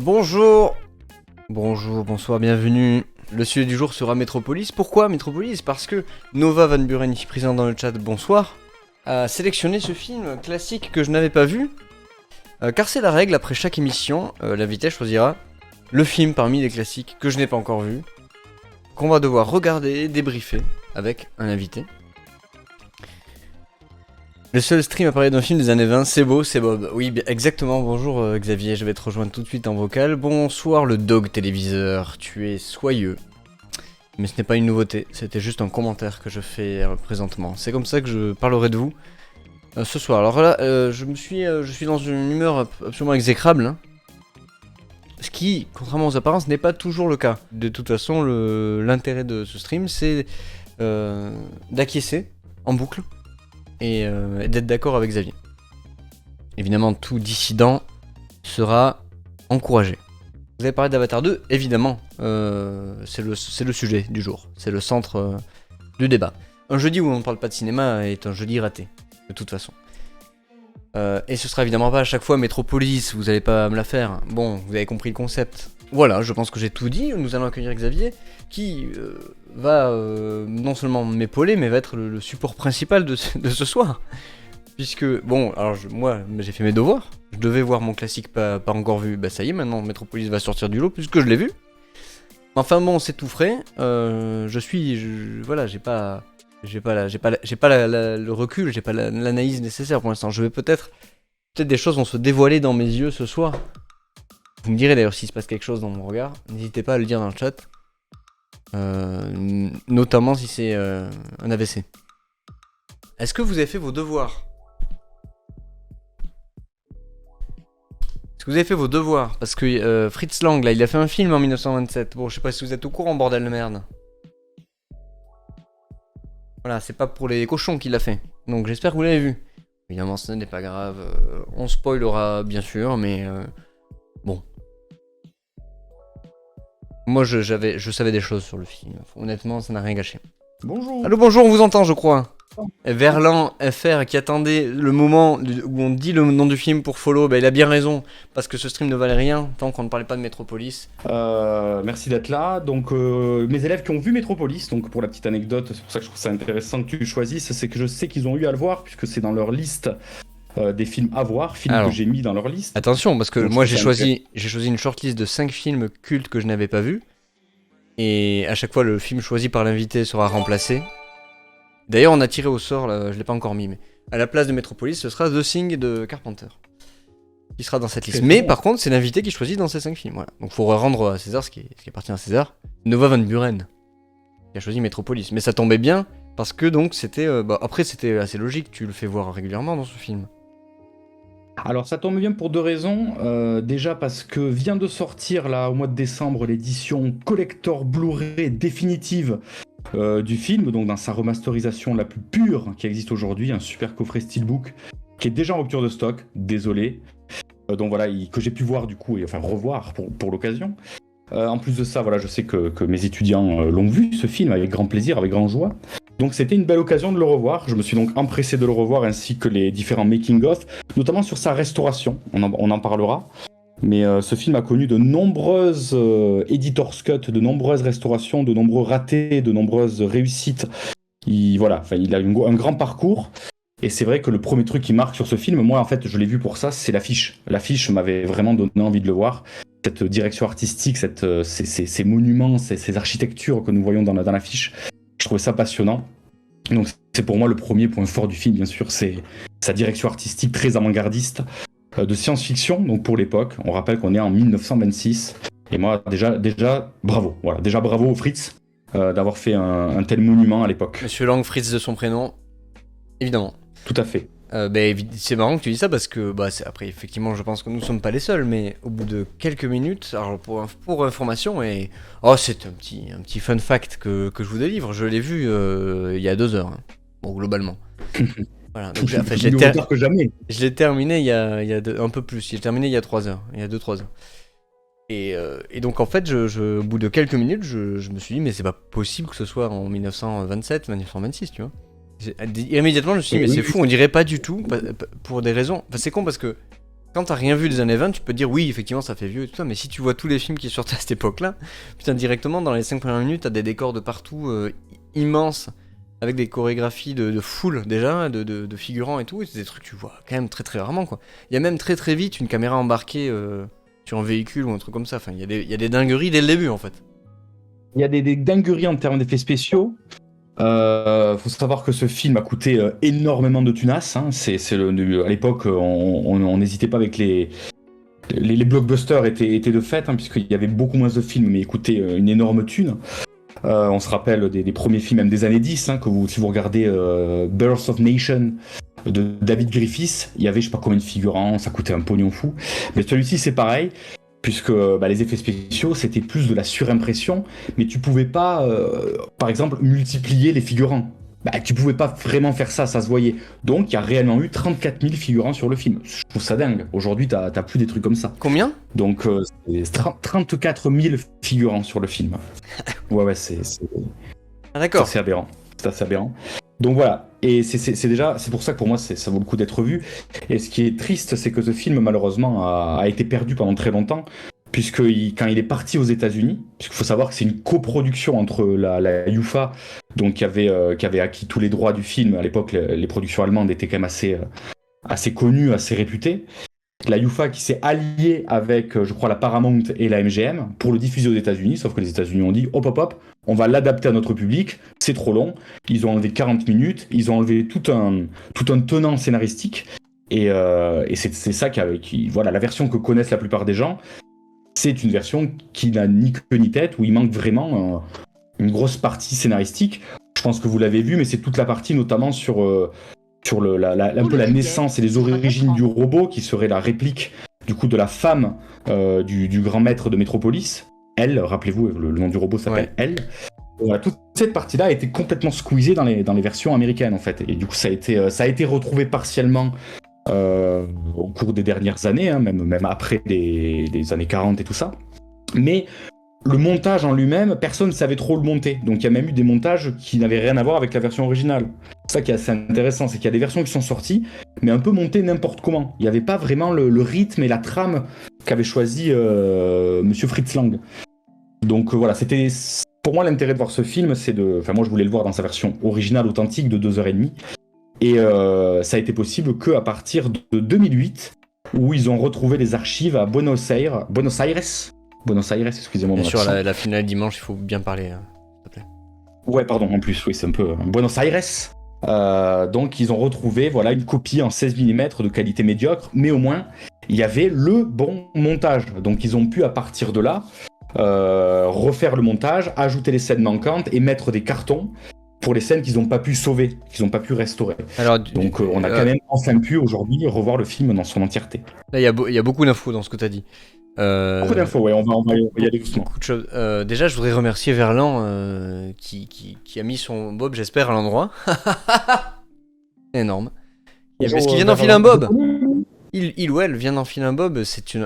Bonjour. Bonjour, bonsoir, bienvenue. Le sujet du jour sera Metropolis. Pourquoi Metropolis? Parce que Nova Van Buren, ici présent dans le chat, bonsoir, a sélectionné ce film classique que je n'avais pas vu. Car c'est la règle, après chaque émission, l'invité choisira le film parmi les classiques que je n'ai pas encore vu, qu'on va devoir regarder, débriefer avec un invité. Le seul stream à parler d'un film des années 20, c'est beau, c'est Bob. Oui, exactement, bonjour Xavier, je vais te rejoindre tout de suite en vocal. Bonsoir le dog téléviseur, tu es soyeux. Mais ce n'est pas une nouveauté, c'était juste un commentaire que je fais présentement. C'est comme ça que je parlerai de vous ce soir. Alors là, je suis dans une humeur absolument exécrable. Hein. Ce qui, contrairement aux apparences, n'est pas toujours le cas. De toute façon, l'intérêt de ce stream, c'est d'acquiescer en boucle. Et d'être d'accord avec Xavier. Évidemment, tout dissident sera encouragé. Vous avez parlé d'Avatar 2, évidemment, c'est le sujet du jour, c'est le centre du débat. Un jeudi où on ne parle pas de cinéma est un jeudi raté, de toute façon. Et ce sera évidemment pas à chaque fois Metropolis, vous allez pas me la faire. Bon, vous avez compris le concept. Voilà, je pense que j'ai tout dit, nous allons accueillir Xavier, qui va non seulement m'épauler, mais va être le support principal de ce soir. Puisque, bon, alors moi j'ai fait mes devoirs, je devais voir mon classique pas encore vu, bah ça y est, maintenant Metropolis va sortir du lot, puisque je l'ai vu. Enfin bon, c'est tout frais, voilà, j'ai pas le recul, j'ai pas l'analyse nécessaire pour l'instant. Peut-être des choses vont se dévoiler dans mes yeux ce soir. Vous me direz d'ailleurs s'il se passe quelque chose dans mon regard, n'hésitez pas à le dire dans le chat, notamment si c'est un AVC. Est-ce que vous avez fait vos devoirs? Est-ce que vous avez fait vos devoirs? Parce que Fritz Lang, là, il a fait un film en 1927. Bon, je sais pas si vous êtes au courant, bordel de merde. Voilà, c'est pas pour les cochons qu'il l'a fait. Donc j'espère que vous l'avez vu. Évidemment, ce n'est pas grave. On spoilera bien sûr, mais bon. Moi, je savais des choses sur le film. Honnêtement, ça n'a rien gâché. Bonjour. Allô, bonjour, on vous entend, je crois. Verlan FR qui attendait le moment où on dit le nom du film pour follow, bah, il a bien raison, parce que ce stream ne valait rien tant qu'on ne parlait pas de Metropolis. Merci d'être là. Donc, mes élèves qui ont vu Metropolis, donc pour la petite anecdote, c'est pour ça que je trouve ça intéressant que tu choisisses, c'est que je sais qu'ils ont eu à le voir, puisque c'est dans leur liste des films à voir, que j'ai mis dans leur liste. Attention, parce que donc, moi j'ai choisi une shortlist de 5 films cultes que je n'avais pas vus, et à chaque fois le film choisi par l'invité sera remplacé. D'ailleurs, on a tiré au sort, là, je l'ai pas encore mis, mais à la place de Metropolis, ce sera The Thing de Carpenter, qui sera dans cette liste. Mais par contre, c'est l'invité qui choisit dans ces 5 films, voilà. Donc faut rendre à César ce qui appartient à César. Nova Van Buren, qui a choisi Metropolis. Mais ça tombait bien, parce que donc c'était... après, c'était assez logique, tu le fais voir régulièrement dans ce film. Alors ça tombe bien pour deux raisons. Déjà parce que vient de sortir là au mois de décembre l'édition collector Blu-ray définitive du film, donc dans sa remasterisation la plus pure qui existe aujourd'hui, un super coffret steelbook qui est déjà en rupture de stock, désolé. Donc voilà, que j'ai pu voir du coup, et enfin revoir pour l'occasion. En plus de ça, voilà, je sais que mes étudiants l'ont vu ce film avec grand plaisir, avec grande joie. Donc c'était une belle occasion de le revoir. Je me suis donc empressé de le revoir ainsi que les différents making-of, notamment sur sa restauration. On en parlera. Mais ce film a connu de nombreuses editor's cut, de nombreuses restaurations, de nombreux ratés, de nombreuses réussites. Il a un grand parcours. Et c'est vrai que le premier truc qui marque sur ce film, moi en fait je l'ai vu pour ça, c'est l'affiche. L'affiche m'avait vraiment donné envie de le voir. Cette direction artistique, ces monuments, ces architectures que nous voyons dans l'affiche. Je trouvais ça passionnant. Donc c'est pour moi le premier point fort du film, bien sûr, c'est sa direction artistique très avant-gardiste, de science-fiction, donc pour l'époque. On rappelle qu'on est en 1926. Et moi, déjà bravo. Voilà, déjà bravo au Fritz d'avoir fait un tel monument à l'époque. Monsieur Lang, Fritz de son prénom, évidemment. Tout à fait. C'est marrant que tu dis ça parce que après effectivement je pense que nous sommes pas les seuls, mais au bout de quelques minutes, alors pour information, et c'est un petit fun fact que je vous délivre, je l'ai vu il y a 2 heures, hein. Bon globalement. Voilà, donc je l'ai terminé il y a un peu plus, je l'ai terminé il y a 3 heures, il y a 2-3 heures. Et donc en fait au bout de quelques minutes je me suis dit mais c'est pas possible que ce soit en 1927, 1926 tu vois. Immédiatement je me suis dit mais c'est fou, on dirait pas du tout pour des raisons, enfin c'est con parce que quand t'as rien vu des années 20, tu peux te dire oui, effectivement, ça fait vieux et tout ça, mais si tu vois tous les films qui sortaient à cette époque-là, putain, directement, dans les 5 premières minutes, t'as des décors de partout immenses, avec des chorégraphies de foule déjà, de figurants et tout, et c'est des trucs que tu vois quand même très très rarement, quoi. Il y a même très très vite une caméra embarquée sur un véhicule ou un truc comme ça, enfin, il y a des dingueries dès le début, en fait. Il y a des dingueries en termes d'effets spéciaux. Faut savoir que ce film a coûté énormément de tunas. Hein. À l'époque, on n'hésitait pas avec les blockbusters étaient de fait, hein, puisqu'il y avait beaucoup moins de films, mais ils coûtaient une énorme thune. On se rappelle des premiers films, même des années 10, hein, si vous regardez Birth of Nation de David Griffiths, il y avait je sais pas combien de figurants, ça coûtait un pognon fou. Mais celui-ci, c'est pareil. Puisque les effets spéciaux, c'était plus de la surimpression, mais tu pouvais pas, par exemple, multiplier les figurants. Tu pouvais pas vraiment faire ça, ça se voyait. Donc, il y a réellement eu 34 000 figurants sur le film. Je trouve ça dingue. Aujourd'hui, t'as plus des trucs comme ça. Combien ? Donc, c'est 34 000 figurants sur le film. Ouais, c'est d'accord. C'est aberrant. C'est assez aberrant. Donc voilà, et c'est pour ça que pour moi ça vaut le coup d'être vu. Et ce qui est triste, c'est que ce film malheureusement a été perdu pendant très longtemps, puisque quand il est parti aux États-Unis, puisqu'il faut savoir que c'est une coproduction entre la UFA, donc qui avait acquis tous les droits du film. À l'époque, les productions allemandes étaient quand même assez connues, assez réputées. La UFA qui s'est alliée avec, je crois, la Paramount et la MGM pour le diffuser aux États-Unis, sauf que les États-Unis ont dit hop, on va l'adapter à notre public, c'est trop long. Ils ont enlevé 40 minutes, ils ont enlevé tout un tenant scénaristique, et c'est ça voilà, la version que connaissent la plupart des gens, c'est une version qui n'a ni queue ni tête, où il manque vraiment une grosse partie scénaristique. Je pense que vous l'avez vu, mais c'est toute la partie notamment sur un peu la naissance et les origines du robot, qui serait la réplique du coup de la femme du grand maître de Metropolis. Elle, rappelez-vous, le nom du robot s'appelle Elle. Voilà, toute cette partie-là a été complètement squeezée dans les versions américaines en fait. Et du coup, ça a été retrouvé partiellement au cours des dernières années, hein, même après les années 40 et tout ça. Mais le montage en lui-même, personne ne savait trop le monter. Donc il y a même eu des montages qui n'avaient rien à voir avec la version originale. C'est ça qui est assez intéressant, c'est qu'il y a des versions qui sont sorties, mais un peu montées n'importe comment. Il n'y avait pas vraiment le rythme et la trame qu'avait choisi Monsieur Fritz Lang. Donc voilà, c'était... Pour moi, l'intérêt de voir ce film, moi je voulais le voir dans sa version originale, authentique, de 2h30. Et ça a été possible qu'à partir de 2008, où ils ont retrouvé les archives à Buenos Aires, excusez-moi. Bien sûr, la finale dimanche, il faut bien parler, s'il te plaît. Ouais, pardon, en plus, oui, c'est un peu Buenos Aires. Donc, ils ont retrouvé une copie en 16 mm de qualité médiocre, mais au moins, il y avait le bon montage. Donc, ils ont pu, à partir de là, refaire le montage, ajouter les scènes manquantes et mettre des cartons pour les scènes qu'ils n'ont pas pu sauver, qu'ils n'ont pas pu restaurer. Alors, donc, on a quand même enfin pu, aujourd'hui, revoir le film dans son entièreté. Là, il y a beaucoup d'infos dans ce que tu as dit. Beaucoup d'infos, ouais, on va y aller doucement. Beaucoup de choses. Déjà, je voudrais remercier Verlan qui a mis son bob, j'espère, à l'endroit. Énorme. Parce qu'il vient d'enfiler un bob. Il ou elle vient d'enfiler un bob, c'est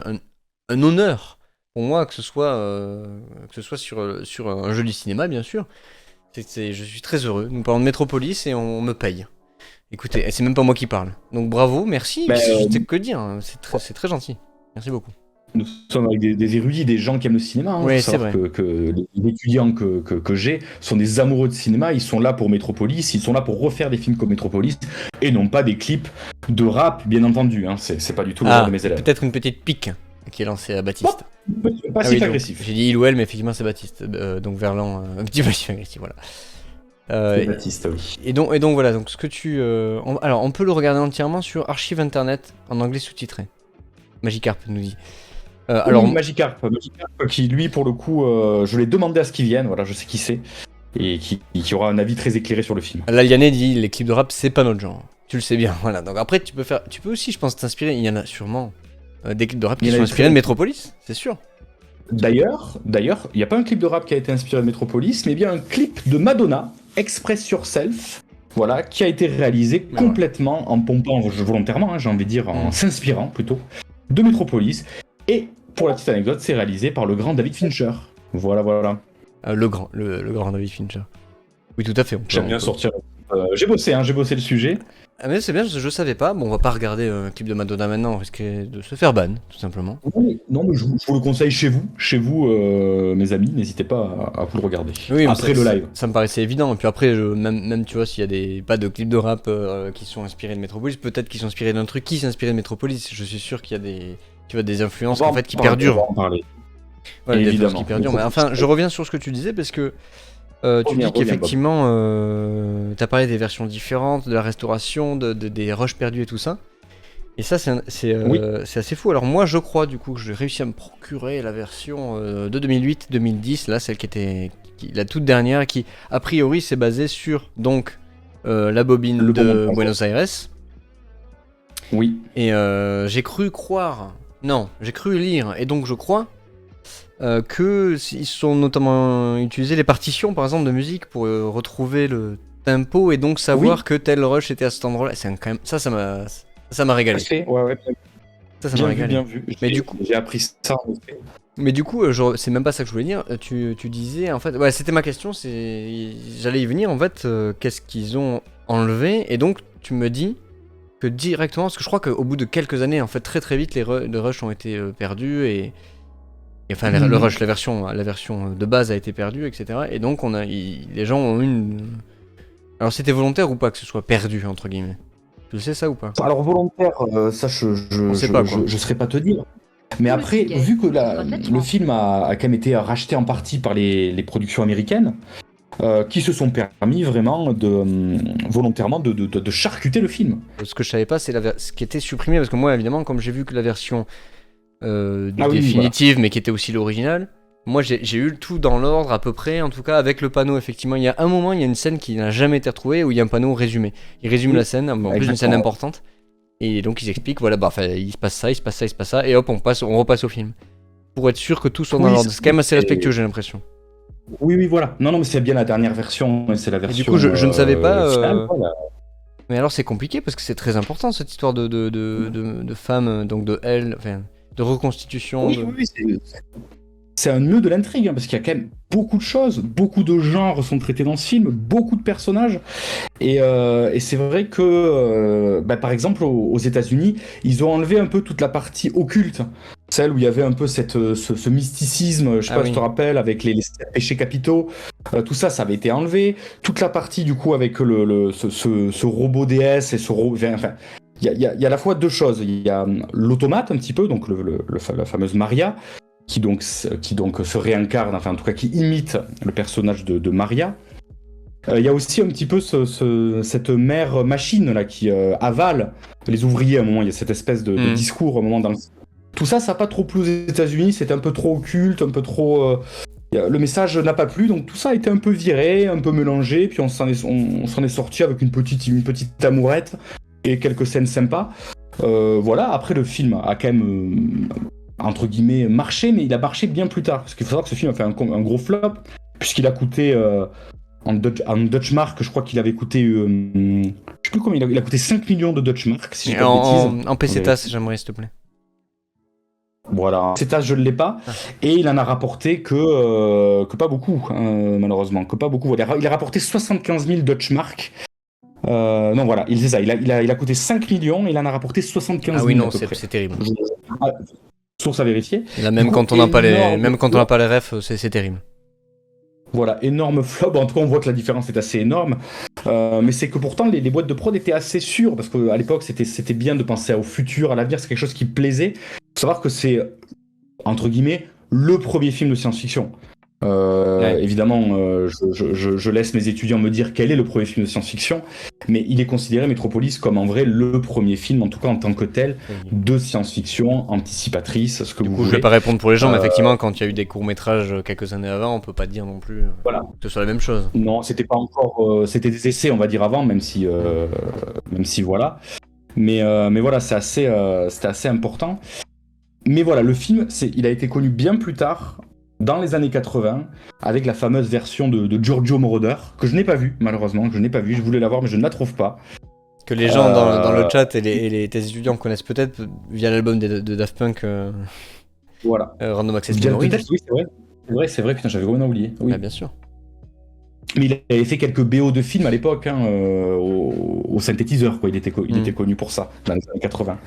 un honneur pour moi que ce soit sur un jeu du cinéma, bien sûr. Je suis très heureux. Nous parlons de Metropolis et on me paye. Écoutez, c'est même pas moi qui parle. Donc bravo, merci. Je sais que dire. C'est très gentil. Merci beaucoup. Nous sommes avec des érudits, des gens qui aiment le cinéma. Hein. Oui, c'est vrai. Que les étudiants que j'ai sont des amoureux de cinéma. Ils sont là pour Metropolis, ils sont là pour refaire des films comme Metropolis et non pas des clips de rap, bien entendu. Hein. C'est pas du tout le genre de mes élèves. Peut-être une petite pique qui est lancée à Baptiste. Pas si agressif. J'ai dit il ou elle, mais effectivement c'est Baptiste. Donc Verlan, un petit passif agressif, voilà. C'est Baptiste, oui. Et donc voilà, donc ce que tu... alors on peut le regarder entièrement sur Archive Internet en anglais sous-titré. Magikarp nous dit. Alors Magikarp qui lui pour le coup je l'ai demandé à ce qu'il vienne, voilà, je sais qui c'est et qui aura un avis très éclairé sur le film. L'Aliané dit les clips de rap c'est pas notre genre. Tu le sais bien, voilà. Donc après tu peux aussi je pense t'inspirer, il y en a sûrement des clips de rap qui sont inspirés de Metropolis, c'est sûr. D'ailleurs, il n'y a pas un clip de rap qui a été inspiré de Metropolis, mais bien un clip de Madonna, Express Yourself, voilà, qui a été réalisé complètement en pompant volontairement, hein, j'ai envie de dire, en s'inspirant plutôt de Metropolis. Et pour la petite anecdote, c'est réalisé par le grand David Fincher. Voilà. Le grand David Fincher. Oui, tout à fait. J'aime bien sortir. J'ai bossé le sujet. Ah mais c'est bien, je savais pas. Bon, on va pas regarder un clip de Madonna maintenant, on risquait de se faire ban, tout simplement. Non, mais je vous le conseille chez vous, mes amis, n'hésitez pas à vous le regarder. Oui, mais Après le live. ça me paraissait évident. Et puis après, même tu vois, s'il y a pas de clips de rap qui sont inspirés de Metropolis, peut-être qu'ils sont inspirés d'un truc qui s'est inspiré de Metropolis. Je suis sûr qu'il y a des influences en fait qui perdurent. On va en parler. Voilà, des influences Évidemment. qui perdurent. Mais enfin, je reviens sur ce que tu disais parce que tu dis qu'effectivement, t'as parlé des versions différentes, de la restauration, des rushs perdus et tout ça. Et ça, c'est assez fou. Alors moi, je crois du coup que j'ai réussi à me procurer la version de 2008-2010, là, celle la toute dernière, qui a priori s'est basée sur donc la bobine de Buenos Aires. Oui. Et j'ai cru lire, et donc je crois que ils sont notamment utilisés les partitions, par exemple, de musique pour retrouver le tempo et donc savoir que tel rush était à cet endroit-là. C'est quand même ça m'a régalé. Ouais. Ça m'a régalé. Bien vu. Mais du coup, j'ai appris ça. Mais du coup, c'est même pas ça que je voulais dire. Tu disais, en fait, ouais, c'était ma question. J'allais y venir. En fait, qu'est-ce qu'ils ont enlevé? Et donc, tu me dis que directement, parce que je crois qu'au bout de quelques années, en fait, très très vite, les rushs ont été perdus et enfin, le rush, la version de base a été perdue, etc. Et donc, les gens ont alors, c'était volontaire ou pas que ce soit perdu entre guillemets? Tu le sais ça ou pas? Alors volontaire, ça je serais pas te dire. Mais après, vu que le film a quand même été racheté en partie par les productions américaines, qui se sont permis vraiment volontairement de charcuter le film. Ce que je savais pas, c'est ce qui était supprimé, parce que moi évidemment, comme j'ai vu que la version définitive, mais qui était aussi l'original, moi j'ai eu le tout dans l'ordre à peu près, en tout cas avec le panneau. Effectivement, il y a un moment, il y a une scène qui n'a jamais été retrouvée où il y a un panneau résumé. Il résume la scène, en plus une scène importante, et donc ils expliquent voilà, il se passe ça, il se passe ça, et hop, on repasse au film pour être sûr que tout soit dans l'ordre. C'est quand même assez respectueux, j'ai l'impression. Oui, voilà. Non, mais c'est bien la dernière version, c'est la version. Et du coup, je ne savais pas. Finale, Mais alors c'est compliqué parce que c'est très important cette histoire de femmes, donc de elle, enfin, de reconstitution. Oui, c'est un nœud de l'intrigue, parce qu'il y a quand même beaucoup de choses, beaucoup de genres sont traités dans ce film, beaucoup de personnages. Et c'est vrai que, par exemple, aux États-Unis, ils ont enlevé un peu toute la partie occulte, celle où il y avait un peu ce mysticisme, je sais pas si tu te rappelles, avec les péchés capitaux. Tout ça avait été enlevé. Toute la partie, du coup, avec ce robot déesse et ce robot. Enfin, il y a à la fois deux choses. Il y a l'automate, un petit peu, donc la fameuse Maria, qui donc se réincarne, enfin en tout cas qui imite le personnage de Maria. Il y a aussi un petit peu cette mère machine là qui avale les ouvriers à un moment. Il y a cette espèce de discours à un moment dans le... Tout ça n'a pas trop plu aux États-Unis, c'était un peu trop occulte, un peu trop... Le message n'a pas plu, donc tout ça a été un peu viré, un peu mélangé, puis on s'en est sorti avec une petite amourette et quelques scènes sympas. Voilà, après le film a quand même... entre guillemets, marché, mais il a marché bien plus tard. Parce qu'il faut savoir que ce film a fait un gros flop, puisqu'il a coûté, en Dutch mark, je crois qu'il avait coûté, je sais plus combien, il a coûté 5 millions de Dutch mark, si je dis pas de bêtises. En pesetas, j'aimerais, s'il te plaît. Voilà, en pesetas, je ne l'ai pas, et il en a rapporté que pas beaucoup, malheureusement, que pas beaucoup. Il a rapporté 75 000 Dutch mark. Non, voilà, c'est ça, il a coûté 5 millions, et il en a rapporté 75 000. Ah oui, non, c'est terrible. Source à vérifier. Là, même quand on n'a pas les refs, c'est terrible. Voilà, énorme flop. En tout cas, on voit que la différence est assez énorme. Mais c'est que pourtant, les boîtes de prod étaient assez sûres, parce qu'à l'époque, c'était bien de penser au futur, à l'avenir, c'est quelque chose qui plaisait. Il faut savoir que c'est, entre guillemets, le premier film de science-fiction. Évidemment, je laisse mes étudiants me dire quel est le premier film de science-fiction, mais il est considéré, Metropolis, comme en vrai le premier film, en tout cas en tant que tel, de science-fiction anticipatrice, ce que vous voulez. Je vais pas répondre pour les gens, mais effectivement, quand il y a eu des courts-métrages quelques années avant, on peut pas dire non plus voilà. que ce soit la même chose. Non, c'était pas encore... c'était des essais, on va dire, avant, même si voilà. Mais voilà, c'était assez important. Mais voilà, le film, il a été connu bien plus tard, dans les années 80, avec la fameuse version de Giorgio Moroder, que je n'ai pas vue, malheureusement, je voulais la voir, mais je ne la trouve pas. Que les gens dans le chat et tes étudiants connaissent peut-être via l'album de Daft Punk, voilà. Random Access Memories. Oui, c'est vrai, putain, j'avais complètement oublié. Oui. Bah, bien sûr. Mais il avait fait quelques BO de films à l'époque, hein, au synthétiseur, quoi. Il était connu pour ça, dans les années 80.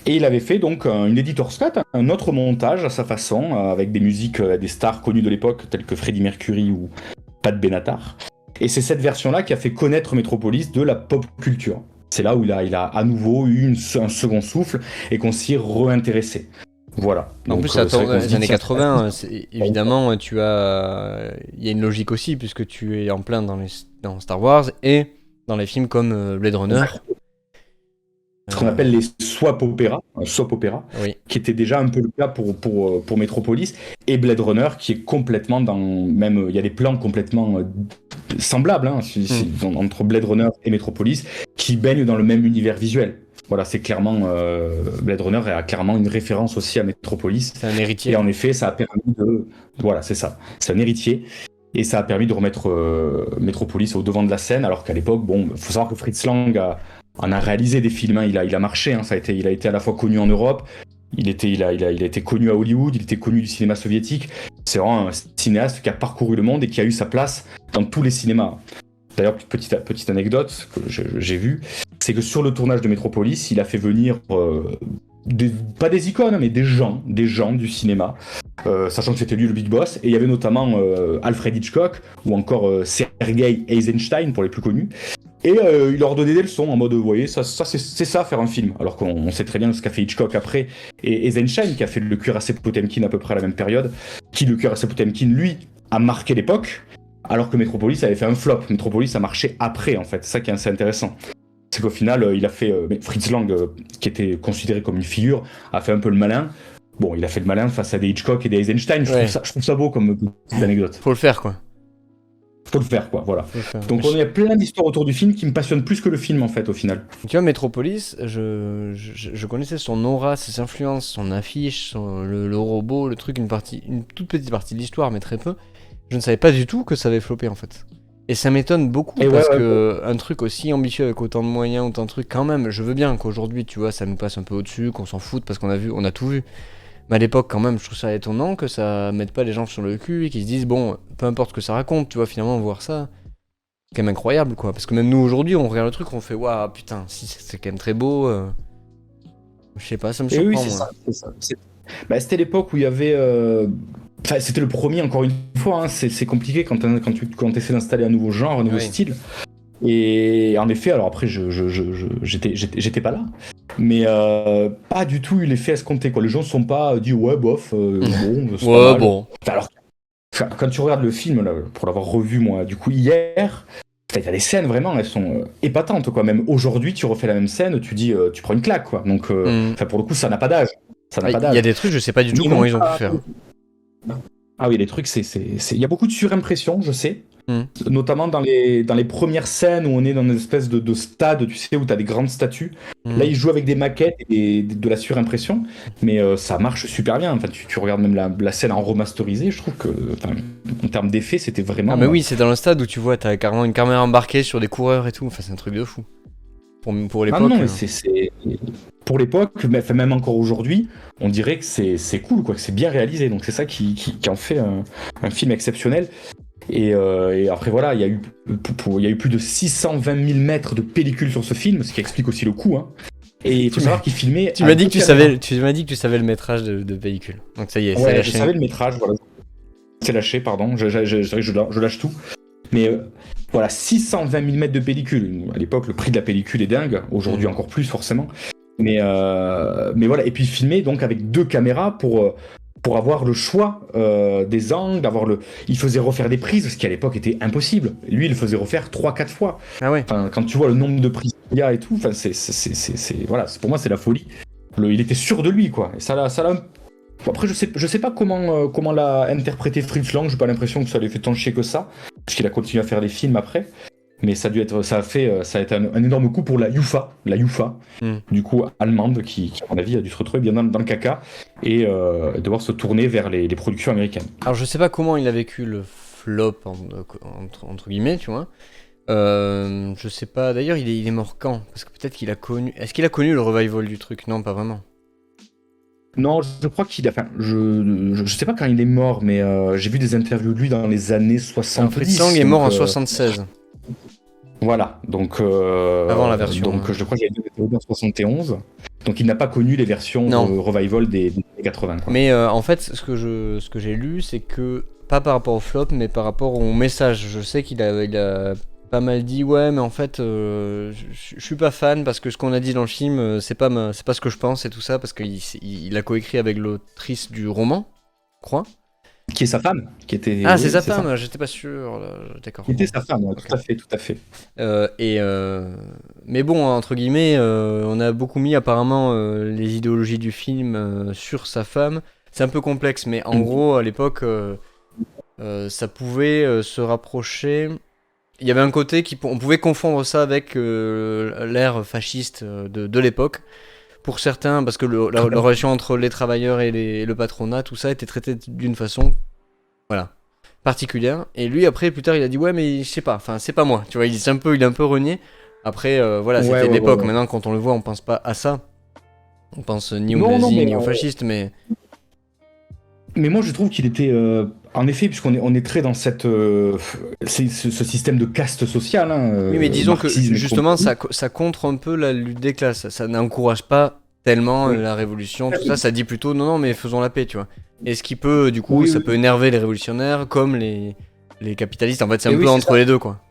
Et il avait fait donc une editor's cut, un autre montage à sa façon, avec des musiques des stars connues de l'époque, telles que Freddie Mercury ou Pat Benatar. Et c'est cette version-là qui a fait connaître Metropolis de la pop culture. C'est là où il a à nouveau eu un second souffle et qu'on s'y est réintéressé. Voilà. En Donc, plus, c'est vrai attends, qu'on se les dit, années tiens, 80, évidemment, il y a une logique aussi, puisque tu es en plein dans Star Wars et dans les films comme Blade Runner. ce qu'on appelle les soap opéra, Oui. qui était déjà un peu le cas pour Metropolis, et Blade Runner, qui est complètement dans... Même, il y a des plans complètement semblables entre Blade Runner et Metropolis, qui baignent dans le même univers visuel. Voilà, c'est clairement... Blade Runner a clairement une référence aussi à Metropolis. C'est un héritier. Et en effet, ça a permis de... Voilà, c'est ça. C'est un héritier. Et ça a permis de remettre Metropolis au devant de la scène, alors qu'à l'époque, bon, faut savoir que Fritz Lang en a réalisé des films, hein. Il a marché, hein. Il a été à la fois connu en Europe, il a été connu à Hollywood, il était connu du cinéma soviétique. C'est vraiment un cinéaste qui a parcouru le monde et qui a eu sa place dans tous les cinémas. D'ailleurs, petite anecdote que j'ai vue, c'est que sur le tournage de Metropolis, il a fait venir pas des icônes, mais des gens du cinéma, sachant que c'était lui le big boss. Et il y avait notamment Alfred Hitchcock ou encore Sergei Eisenstein pour les plus connus. Et il leur donnait des leçons en mode, vous voyez, ça c'est ça faire un film. Alors qu'on sait très bien ce qu'a fait Hitchcock après. Et Eisenstein, qui a fait le Cuirassé Potemkin à peu près à la même période, le Cuirassé Potemkin, lui, a marqué l'époque, alors que Metropolis avait fait un flop. Metropolis a marché après, en fait. C'est ça qui est assez intéressant. C'est qu'au final, il a fait... Fritz Lang, qui était considéré comme une figure, a fait un peu le malin. Bon, il a fait le malin face à des Hitchcock et des Eisenstein. Je trouve ça beau comme petite anecdote. Faut le faire, quoi. Faut le faire, quoi, voilà. Donc on a plein d'histoires autour du film qui me passionnent plus que le film, en fait, au final. Tu vois, Metropolis, je connaissais son aura, ses influences, son affiche, le robot, le truc, une toute petite partie de l'histoire, mais très peu. Je ne savais pas du tout que ça avait floppé, en fait. Et ça m'étonne beaucoup, parce que un truc aussi ambitieux avec autant de moyens, autant de trucs, quand même, je veux bien qu'aujourd'hui, tu vois, ça nous passe un peu au-dessus, qu'on s'en foute, parce qu'on a tout vu. Mais à l'époque, quand même, je trouve ça étonnant que ça mette pas les gens sur le cul et qu'ils se disent, bon, peu importe ce que ça raconte, tu vois, finalement, voir ça, c'est quand même incroyable, quoi. Parce que même nous, aujourd'hui, on regarde le truc, on fait, waouh, putain, si, c'est quand même très beau. Je sais pas, ça me surprend, oui, c'est ça. C'était l'époque où il y avait... Enfin, c'était le premier, encore une fois, hein. C'est compliqué quand tu essaies d'installer un nouveau genre, un nouveau style. Et en effet, alors après, j'étais pas là, mais pas du tout eu l'effet escompté, quoi. Les gens se sont pas dit ouais, bof, bon, c'est pas mal. Bon. Alors, quand tu regardes le film, là, pour l'avoir revu moi, du coup hier, t'as des scènes vraiment, elles sont épatantes, quoi. Même aujourd'hui, tu refais la même scène, tu dis, tu prends une claque, quoi. Donc, pour le coup, ça n'a pas d'âge. Il y a des trucs, je sais pas du tout comment ils ont pu faire. Ah oui, les trucs, il y a beaucoup de surimpression, je sais. Notamment dans les premières scènes où on est dans une espèce de stade, tu sais, où tu as des grandes statues. Là, ils jouent avec des maquettes et de la surimpression, mais ça marche super bien. Enfin, tu regardes même la scène en remasterisé, je trouve que, en termes d'effet, c'était vraiment... Ah mais oui, c'est dans le stade où tu vois, t'as carrément une caméra embarquée sur des coureurs et tout. Enfin, c'est un truc de fou. Pour l'époque. Ah non, mais pour l'époque, même encore aujourd'hui, on dirait que c'est cool, quoi, que c'est bien réalisé. Donc c'est ça qui en fait un film exceptionnel. Et après voilà, il y a eu plus de 620 000 mètres de pellicule sur ce film, ce qui explique aussi le coût. Hein. Et il faut savoir qu'il filmait... Tu m'as dit que tu savais le métrage de pellicule. Donc ça y est, c'est lâché. Je savais le métrage, voilà. C'est lâché, pardon. Je lâche tout. Mais voilà, 620 000 mètres de pellicule. À l'époque, le prix de la pellicule est dingue. Aujourd'hui, encore plus, forcément. Mais voilà. Et puis filmé donc avec 2 caméras pour avoir le choix des angles, il faisait refaire des prises, ce qui à l'époque était impossible. Lui, il le faisait refaire 3-4 fois. Ah ouais. Enfin, quand tu vois le nombre de prises qu'il y a et tout, enfin, voilà, pour moi, c'est la folie. Il était sûr de lui, quoi. Et ça l'a... Après, je sais pas comment l'a interprété Fritz Lang. J'ai pas l'impression que ça lui fait tant chier que ça, parce qu'il a continué à faire des films après. Mais ça a été un énorme coup pour la UFA, du coup allemande, qui à mon avis a dû se retrouver bien dans le caca et devoir se tourner vers les productions américaines. Alors je sais pas comment il a vécu le flop entre guillemets, tu vois. Je sais pas. D'ailleurs, il est mort quand? Parce que peut-être qu'il a connu. Est-ce qu'il a connu le revival du truc? Non, pas vraiment. Non, je crois qu'il a. Enfin, je sais pas quand il est mort, mais j'ai vu des interviews de lui dans les années Alors 70. Fritz Lang est mort Donc, en 76, voilà. Donc, avant la version. donc je crois qu'il a été en 71. Donc, il n'a pas connu les versions Non. revival des années 80. Quoi. Mais en fait, ce que j'ai lu, c'est que, pas par rapport au flop, mais par rapport au message. Je sais il a pas mal dit, ouais, mais en fait, je suis pas fan parce que ce qu'on a dit dans le film, c'est pas ce que je pense et tout ça, parce qu'il a coécrit avec l'autrice du roman, je crois. Qui est sa femme qui était... Ah, Oui, c'est sa ça. femme, j'étais pas sûr. Là, d'accord. Qui était Bon. sa femme, ouais, Ok. tout à fait, tout à fait. Mais bon, entre guillemets, on a beaucoup mis apparemment les idéologies du film sur sa femme. C'est un peu complexe, mais en Mm. gros, à l'époque, ça pouvait se rapprocher. Il y avait un côté on pouvait confondre ça avec l'ère fasciste de l'époque. Pour certains, parce que la relation entre les travailleurs et le patronat, tout ça était traité d'une façon, voilà, particulière. Et lui, après, plus tard, il a dit ouais, mais je sais pas, enfin, c'est pas moi. Tu vois, il est un peu renié. Après, voilà, Ouais, c'était ouais, ouais, l'époque. ouais. Maintenant, quand on le voit, on pense pas à ça. On pense ni aux Non, non, nazis, ni aux fascistes, mais moi je trouve qu'il était, en effet, on est très dans ce système de caste sociale, hein, oui, mais disons que marxisme et justement, compagnie. ça contre un peu la lutte des classes. Ça n'encourage pas tellement Oui. la révolution, tout ça. Ça dit plutôt non, non, mais faisons la paix, tu vois. Et ce qui peut, du coup, Oui, ça oui. peut énerver les révolutionnaires comme les capitalistes. En fait, c'est Et un oui, peu c'est entre ça. les deux, quoi.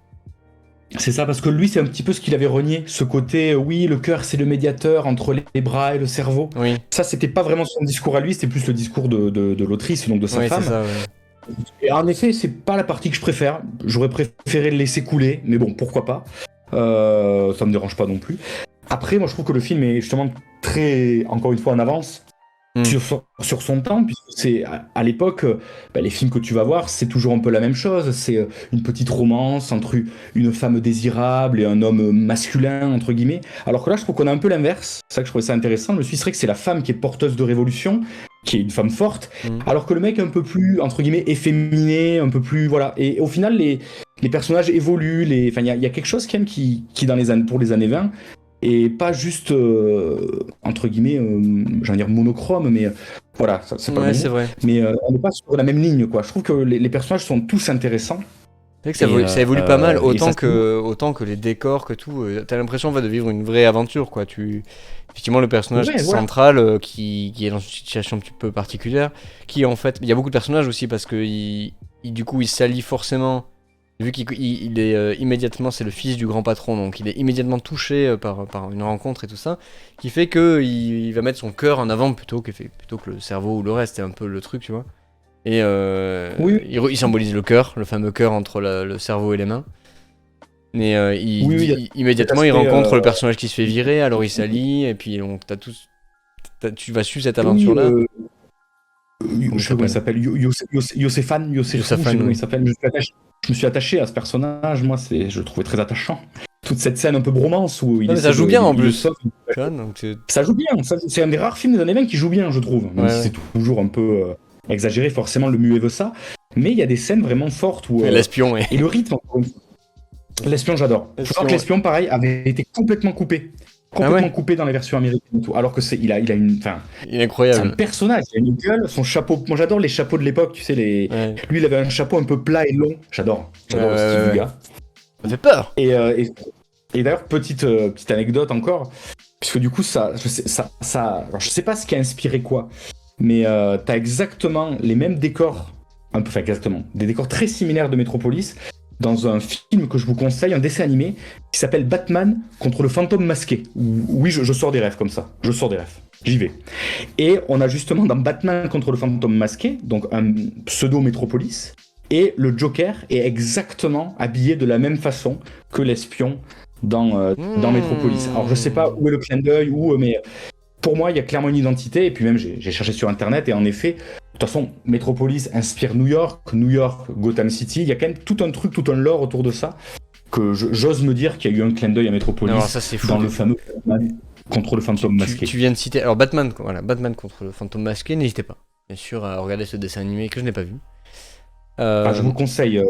C'est ça, parce que lui, c'est un petit peu ce qu'il avait renié, ce côté, oui, le cœur, c'est le médiateur entre les bras et le cerveau. Oui, Ça, c'était pas vraiment son discours à lui, c'était plus le discours de l'autrice, donc de sa oui, c'est femme. ça, ouais. Et en effet, c'est pas la partie que je préfère. J'aurais préféré le laisser couler, mais bon, pourquoi pas. Ça me dérange pas non plus. Après, moi, je trouve que le film est justement très, encore une fois, en avance Hmm. sur son temps, puisque c'est à l'époque, les films que tu vas voir, c'est toujours un peu la même chose. C'est une petite romance entre une femme désirable et un homme masculin, entre guillemets. Alors que là, je trouve qu'on a un peu l'inverse. C'est ça que je trouvais ça intéressant. Je me suis dit, c'est vrai que c'est la femme qui est porteuse de révolution, qui est une femme forte, Hmm. alors que le mec est un peu plus, entre guillemets, efféminé, un peu plus, voilà. Et au final, les personnages évoluent. Enfin, il y a quelque chose quand même qui dans pour les années 20, et pas juste entre guillemets j'ai envie de dire monochrome, mais voilà, c'est pas le Ouais, bon c'est mot, mais mais on n'est pas sur la même ligne, quoi. Je trouve que les personnages sont tous intéressants, c'est vrai que et, ça évolue pas mal, et ça se trouve. autant que les décors, que tout. T'as l'impression en fait, de vivre une vraie aventure, quoi. Effectivement, le personnage Ouais, voilà. central qui est dans une situation un petit peu particulière, qui en fait. Il y a beaucoup de personnages aussi parce que du coup, il s'allie forcément. Vu qu'il est immédiatement, c'est le fils du grand patron, donc il est immédiatement touché par une rencontre et tout ça, qui fait que il va mettre son cœur en avant plutôt que le cerveau ou le reste, c'est un peu le truc, tu vois. Et Oui, il symbolise le cœur, le fameux cœur entre le cerveau et les mains. Mais oui, il y a cet immédiatement, il aspect, rencontre le personnage qui se fait virer, alors il s'allie, et puis donc, tu vas suivre cette oui, aventure-là. je Comment il sais pas comment il s'appelle? s'appelle, Yosefan, Yosefou, je sais Yosafan, pas comment oui. il s'appelle, mais je me suis attaché à ce personnage, moi, je le trouvais très attachant. Toute cette scène un peu bromance où il Non, mais ça essaie joue de, bien en il le plus. sauve. Tu vois, donc Ça joue bien, c'est un des rares films des années 20 qui joue bien, je trouve, ouais, même si ouais. c'est toujours un peu exagéré, forcément le muet veut ça, mais il y a des scènes vraiment fortes où, Et l'espion, ouais. et le rythme, encore une fois. L'espion, j'adore. Faut savoir que L'espion. l'espion, pareil, avait été Ah complètement ouais, coupé dans les versions américaines et tout, alors que il a une, enfin, il est c'est un incroyable. personnage, il a une gueule, son chapeau, moi j'adore les chapeaux de l'époque, tu sais, Ouais, lui il avait un chapeau un peu plat et long, ouais, j'adore le style du ouais. gars. Ça fait peur. Et d'ailleurs, petite anecdote encore, puisque du coup, alors, je sais pas ce qui a inspiré quoi, mais t'as exactement les mêmes décors, un peu, enfin exactement, des décors très similaires de Metropolis, dans un film que je vous conseille, un dessin animé, qui s'appelle Batman contre le fantôme masqué. Oui, je sors des rêves comme ça, je sors des rêves, j'y vais. Et on a justement dans Batman contre le fantôme masqué, donc un pseudo Metropolis, et le Joker est exactement habillé de la même façon que l'espion dans Metropolis. Alors je sais pas où est le clin d'œil, mais pour moi il y a clairement une identité, et puis même j'ai cherché sur internet, et en effet, de toute façon, Metropolis inspire New York, Gotham City, il y a quand même tout un truc, tout un lore autour de ça, que j'ose me dire qu'il y a eu un clin d'œil à Metropolis Alors ça c'est fou. dans le fameux Batman contre le fantôme masqué. Tu viens de citer. Alors Batman, voilà, Batman contre le fantôme masqué, n'hésitez pas, bien sûr, à regarder ce dessin animé que je n'ai pas vu. Je vous conseille.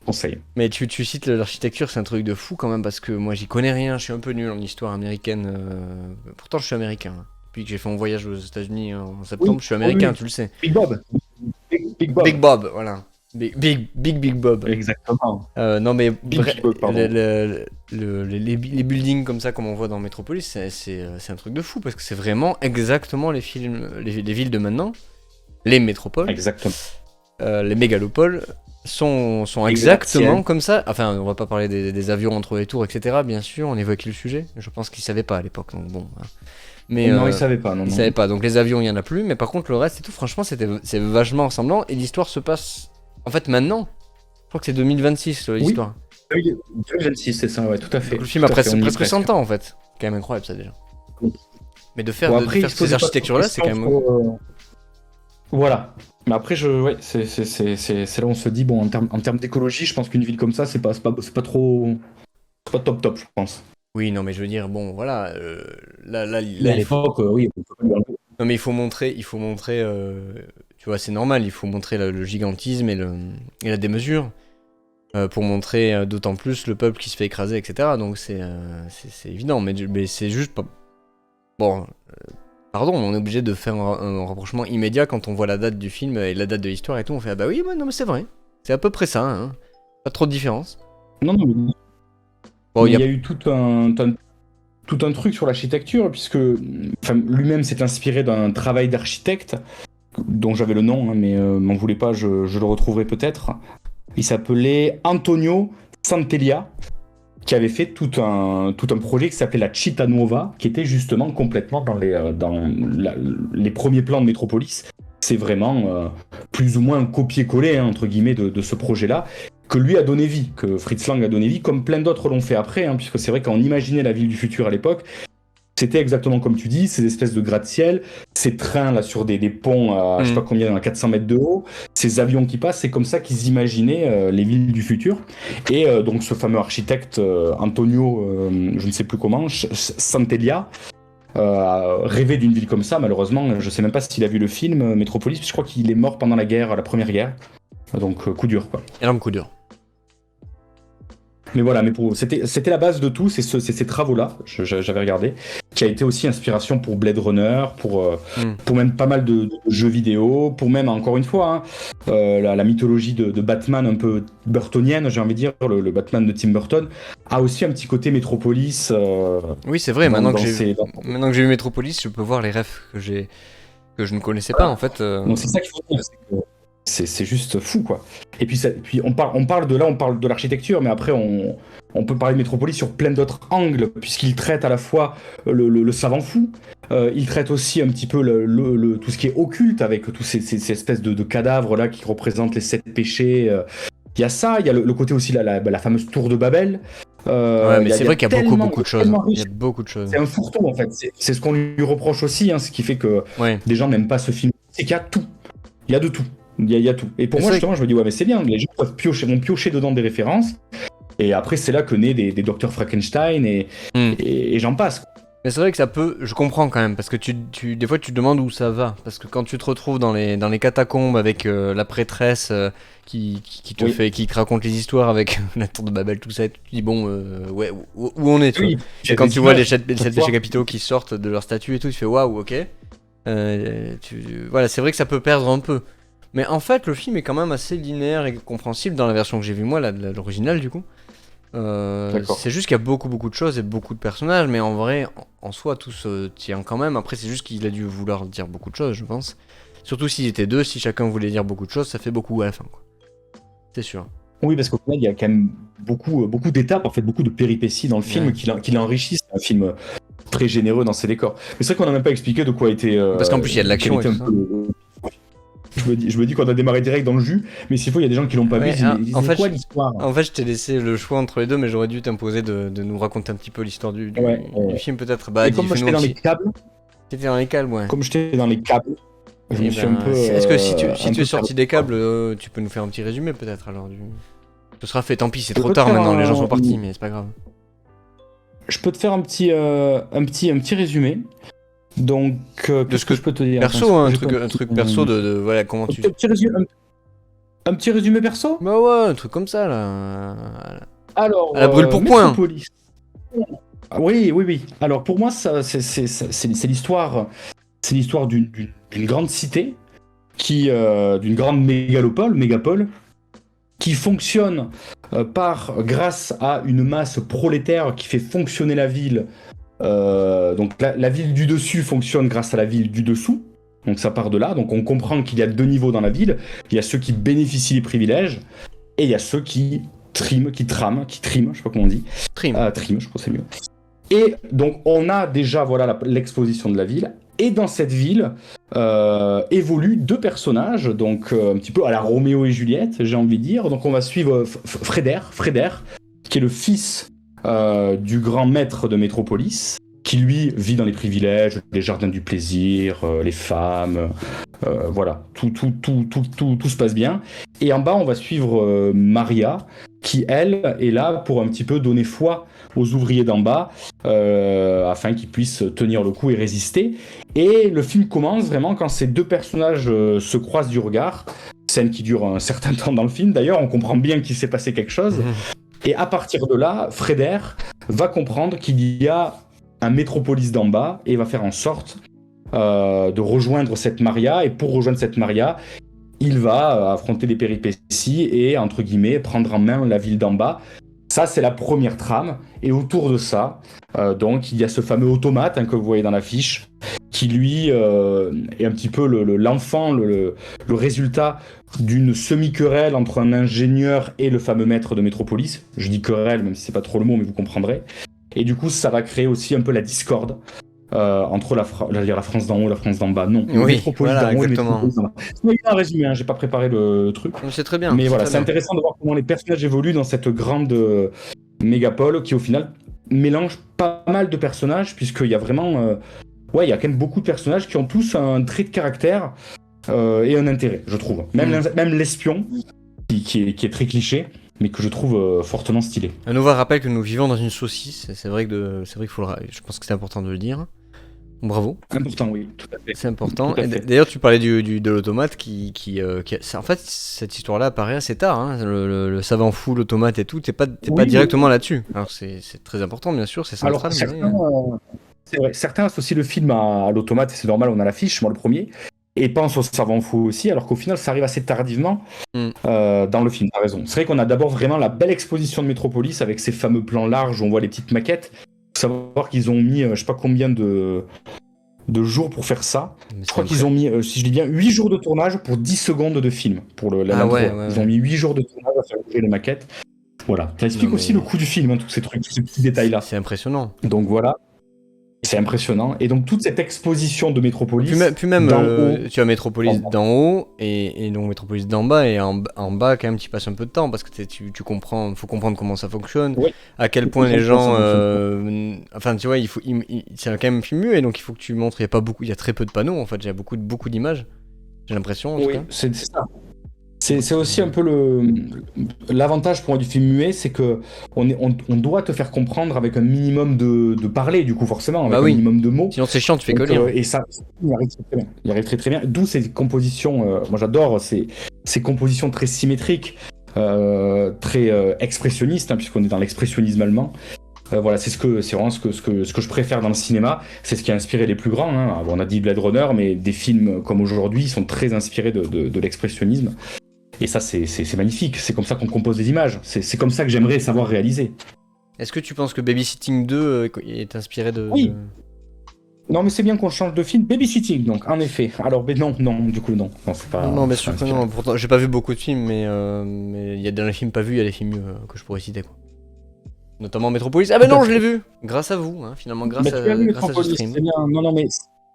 Conseil. Mais tu cites l'architecture, c'est un truc de fou quand même, parce que moi j'y connais rien, je suis un peu nul en histoire américaine. Pourtant je suis américain, hein. depuis que j'ai fait mon voyage aux États-Unis en septembre. Je suis américain, tu le sais. Big Bob. Big Bob. Big Bob, voilà. Big Bob. Exactement. Non mais Big Bob, pardon. les buildings comme ça comme on voit dans Metropolis, c'est un truc de fou parce que c'est vraiment exactement les villes de maintenant, les métropoles, Exactement. les mégalopoles sont exactement comme ça. Enfin, on va pas parler des avions entre les tours, etc. Bien sûr, on évoque le sujet. Je pense qu'ils savaient pas à l'époque, donc bon. Mais non, ils savaient pas. Non, ils savaient pas. Donc les avions, il y en a plus. Mais par contre, le reste et tout, franchement, c'est vachement ressemblant. Et l'histoire se passe, en fait, maintenant. Je crois que c'est 2026 l'histoire. Oui, 2026, c'est ça, ouais, tout à fait. Donc, le film a presque 100 ans en fait. C'est quand même incroyable ça déjà. Mais de faire, de faire ces architectures-là, c'est quand même. Voilà. Mais après, c'est là où on se dit, bon, en termes d'écologie, je pense qu'une ville comme ça, c'est pas trop. C'est pas top, je pense. Oui, non, mais je veux dire, bon, voilà. Là, à l'époque, oui. Non, mais il faut montrer. Tu vois, c'est normal, il faut montrer le gigantisme et la démesure. Pour montrer d'autant plus le peuple qui se fait écraser, etc. Donc c'est évident, mais c'est juste pas. Bon. Pardon, on est obligé de faire un rapprochement immédiat quand on voit la date du film et la date de l'histoire et tout. On fait ah bah oui, non mais c'est vrai. C'est à peu près ça, hein. Pas trop de différence. Non, mais bon, il y a eu tout un truc sur l'architecture, puisque lui-même s'est inspiré d'un travail d'architecte, dont j'avais le nom, hein, mais m'en voulez pas, je le retrouverai peut-être. Il s'appelait Antonio Santeglia, qui avait fait tout un projet qui s'appelait la Città Nuova, qui était justement complètement dans les premiers plans de Metropolis. C'est vraiment plus ou moins un copier-coller, hein, entre guillemets, de ce projet-là, que lui a donné vie, que Fritz Lang a donné vie, comme plein d'autres l'ont fait après, hein, puisque c'est vrai qu'on imaginait la ville du futur à l'époque, c'était exactement comme tu dis, ces espèces de gratte-ciel, ces trains là sur des ponts à je sais pas combien, à 400 mètres de haut, ces avions qui passent, c'est comme ça qu'ils imaginaient les villes du futur. Et donc ce fameux architecte Antonio, je ne sais plus comment, Santeglia, rêvait d'une ville comme ça. Malheureusement, je sais même pas s'il a vu le film Metropolis, je crois qu'il est mort pendant la première guerre. Donc coup dur quoi. Énorme coup dur. Mais voilà, c'était la base de tout, c'est ces travaux-là, j'avais regardé, qui a été aussi inspiration pour Blade Runner, pour même pas mal de jeux vidéo, pour même, encore une fois, hein, la mythologie de Batman un peu burtonienne, j'ai envie de dire, le Batman de Tim Burton, a aussi un petit côté Metropolis. Oui, c'est vrai, maintenant que j'ai vu Metropolis, je peux voir les rêves que je ne connaissais pas, en fait. Donc c'est ça qu'il faut dire, c'est juste fou quoi. Et puis on parle de l'architecture, mais après on peut parler de Metropolis sur plein d'autres angles, puisqu'il traite à la fois le savant fou, il traite aussi un petit peu tout ce qui est occulte avec tous ces espèces de cadavres là qui représentent les 7 péchés. Il y a ça, il y a le côté aussi la fameuse tour de Babel. Ouais, mais c'est vrai qu'il y a beaucoup de choses. Il y a beaucoup de choses. C'est un fourre-tout en fait. C'est ce qu'on lui reproche aussi, hein, ce qui fait que des gens n'aiment pas ce film. C'est qu'il y a tout. Il y a de tout. Il y a tout. Et pour moi, justement, je me dis, ouais, mais c'est bien. Les gens vont piocher dedans des références. Et après, c'est là que naît des Dr. Frankenstein et j'en passe. Mais c'est vrai que ça peut. Je comprends quand même. Parce que des fois, tu te demandes où ça va. Parce que quand tu te retrouves dans les catacombes avec la prêtresse qui te raconte les histoires avec la tour de Babel, tout ça, tu te dis, bon, ouais, où on est, tu vois. Et quand tu vois les 7 péchés capitaux qui sortent de leur statue et tout, tu fais waouh, ok. Voilà, c'est vrai que ça peut perdre un peu. Mais en fait, le film est quand même assez linéaire et compréhensible dans la version que j'ai vue moi, l'original du coup. C'est juste qu'il y a beaucoup de choses et beaucoup de personnages, mais en vrai, en soi, tout se tient quand même. Après, c'est juste qu'il a dû vouloir dire beaucoup de choses, je pense. Surtout s'ils étaient deux, si chacun voulait dire beaucoup de choses, ça fait beaucoup à la fin, quoi. C'est sûr. Oui, parce qu'au final, il y a quand même beaucoup d'étapes, en fait, beaucoup de péripéties dans le film qui l'enrichissent. C'est un film très généreux dans ses décors. Mais c'est vrai qu'on n'a même pas expliqué de quoi était. Parce qu'en plus, il y a de l'action et tout ça. Je me dis qu'on a démarré direct dans le jus, mais s'il faut, il y a des gens qui l'ont pas vu. C'est quoi l'histoire ? En fait, je t'ai laissé le choix entre les deux, mais j'aurais dû t'imposer de nous raconter un petit peu l'histoire du film, peut-être. Bah, et comme moi, j'étais dans les câbles. T'étais dans les câbles, ouais. Comme j'étais dans les câbles, je me suis un peu. Est-ce que si tu es sorti des câbles, tu peux nous faire un petit résumé, peut-être alors Ce sera fait, tant pis, c'est trop tard maintenant, les gens sont partis, mais c'est pas grave. Je peux te faire un petit résumé. Donc, qu'est-ce que je peux te dire ? Perso, un truc perso de voilà, comment tu... Un petit résumé perso ? Bah ouais, un truc comme ça, là. Alors, à la brûle pour point. Oui. Alors pour moi, c'est l'histoire, d'une grande cité d'une grande mégapole, qui fonctionne grâce à une masse prolétaire qui fait fonctionner la ville. Donc la ville du dessus fonctionne grâce à la ville du dessous. Donc ça part de là. Donc on comprend qu'il y a 2 niveaux dans la ville. Il y a ceux qui bénéficient des privilèges et il y a ceux qui triment, je sais pas comment on dit. Trim. Triment, je crois que c'est mieux. Et donc on a déjà l'exposition de la ville. Et dans cette ville évoluent 2 personnages, donc un petit peu à la Roméo et Juliette, j'ai envie de dire. Donc on va suivre Freder, qui est le fils du grand maître de Métropolis, qui lui vit dans les privilèges, les jardins du plaisir, les femmes, voilà, tout se passe bien. Et en bas, on va suivre Maria, qui elle est là pour un petit peu donner foi aux ouvriers d'en bas, afin qu'ils puissent tenir le coup et résister. Et le film commence vraiment quand ces 2 personnages se croisent du regard, scène qui dure un certain temps dans le film. D'ailleurs, on comprend bien qu'il s'est passé quelque chose. Et à partir de là, Freder va comprendre qu'il y a un Métropolis d'en bas et va faire en sorte de rejoindre cette Maria. Et pour rejoindre cette Maria, il va affronter des péripéties et, entre guillemets, prendre en main la ville d'en bas. Ça, c'est la première trame. Et autour de ça, donc, il y a ce fameux automate que vous voyez dans l'affiche, qui lui est un petit peu l'enfant, le résultat d'une semi-querelle entre un ingénieur et le fameux maître de Métropolis. Je dis querelle, même si c'est pas trop le mot, mais vous comprendrez. Et du coup, ça va créer aussi un peu la discorde entre la France d'en haut et la France d'en bas. Non, Oui, Métropolis voilà, d'en haut et exactement. Métropolis d'en bas. Il y a un résumé, j'ai pas préparé le truc. C'est très bien. Mais voilà, c'est très bien. intéressant de voir comment les personnages évoluent dans cette grande mégapole qui, au final, mélange pas mal de personnages, puisqu'il y a vraiment... il y a quand même beaucoup de personnages qui ont tous un trait de caractère et un intérêt, je trouve. Même l'espion, qui est très cliché, mais que je trouve fortement stylé. Un nouveau rappel que nous vivons dans une saucisse. C'est vrai qu'il faut je pense que c'est important de le dire. Bravo. Important, oui, tout à fait. C'est important. Tout à Et fait. d'ailleurs, tu parlais de l'automate en fait, cette histoire-là apparaît assez tard. Hein. Le savant fou, l'automate et tout, t'es pas directement là-dessus. Alors c'est très important, bien sûr, c'est central. Alors, c'est vrai, certains associent le film à l'automate, et c'est normal, on a l'affiche, moi le premier, et pensent au savant fou aussi, alors qu'au final, ça arrive assez tardivement dans le film, t'as raison. C'est vrai qu'on a d'abord vraiment la belle exposition de Métropolis avec ces fameux plans larges où on voit les petites maquettes. Il faut savoir qu'ils ont mis, je sais pas combien de jours pour faire ça. Je crois qu'ils ont mis, si je dis bien, 8 jours de tournage pour 10 secondes de film. Pour Ils ont mis 8 jours de tournage à faire bouger les maquettes. Voilà. Ça explique aussi le coût du film, tous ces trucs, tous ces petits détails-là. C'est impressionnant. Donc voilà. C'est impressionnant. Et donc toute cette exposition de Métropolis. Puis même tu as Métropolis d'en haut et donc Métropolis d'en bas, et en bas quand même tu passes un peu de temps parce que tu comprends, faut comprendre comment ça fonctionne, à quel point les gens enfin tu vois, c'est quand même un film muet, donc il faut que tu montres, il y a très peu de panneaux en fait, il y a beaucoup d'images, j'ai l'impression en tout cas. C'est ça. C'est aussi un peu l'avantage pour moi du film muet, c'est que on doit te faire comprendre avec un minimum de parler, du coup, forcément, avec un minimum de mots. Sinon c'est chiant, tu fais que lire. Et ça, il arrive très très bien. Il arrive très très bien. D'où ces compositions, moi j'adore ces compositions très symétriques, très expressionnistes, puisqu'on est dans l'expressionnisme allemand. Voilà, c'est vraiment ce que je préfère dans le cinéma. C'est ce qui a inspiré les plus grands. Hein. On a dit Blade Runner, mais des films comme aujourd'hui sont très inspirés de l'expressionnisme. Et ça, c'est magnifique. C'est comme ça qu'on compose des images. C'est comme ça que j'aimerais savoir réaliser. Est-ce que tu penses que Babysitting 2 est inspiré de... Oui. Non, mais c'est bien qu'on change de film. Babysitting, donc, en effet. Alors, mais non, du coup, non. Non, c'est pas... Non, bien sûr que non. Pourtant, j'ai pas vu beaucoup de films, mais il y a dans les films pas vus, il y a des films que je pourrais citer, quoi. Notamment Metropolis. Ah ben non, je l'ai vu. Grâce à vous, hein, finalement, grâce à ce stream. C'est bien. Non, mais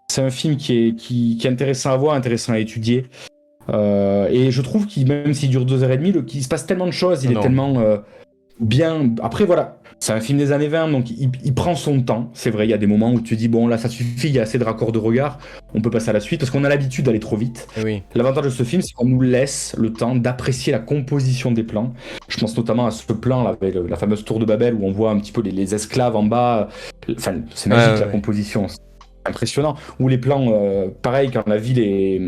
c'est un film qui est intéressant à voir, intéressant à étudier. Et je trouve qu'il, même s'il dure 2h30, qu'il se passe tellement de choses, il est tellement bien. Après, voilà, c'est un film des années 20, donc il prend son temps. C'est vrai, il y a des moments où tu dis, bon, là, ça suffit, il y a assez de raccords de regard, on peut passer à la suite, parce qu'on a l'habitude d'aller trop vite. Oui. L'avantage de ce film, c'est qu'on nous laisse le temps d'apprécier la composition des plans. Je pense notamment à ce plan, là, avec la fameuse tour de Babel, où on voit un petit peu les esclaves en bas. Enfin, c'est magique, la composition. C'est impressionnant. Ou les plans, pareil, quand la ville est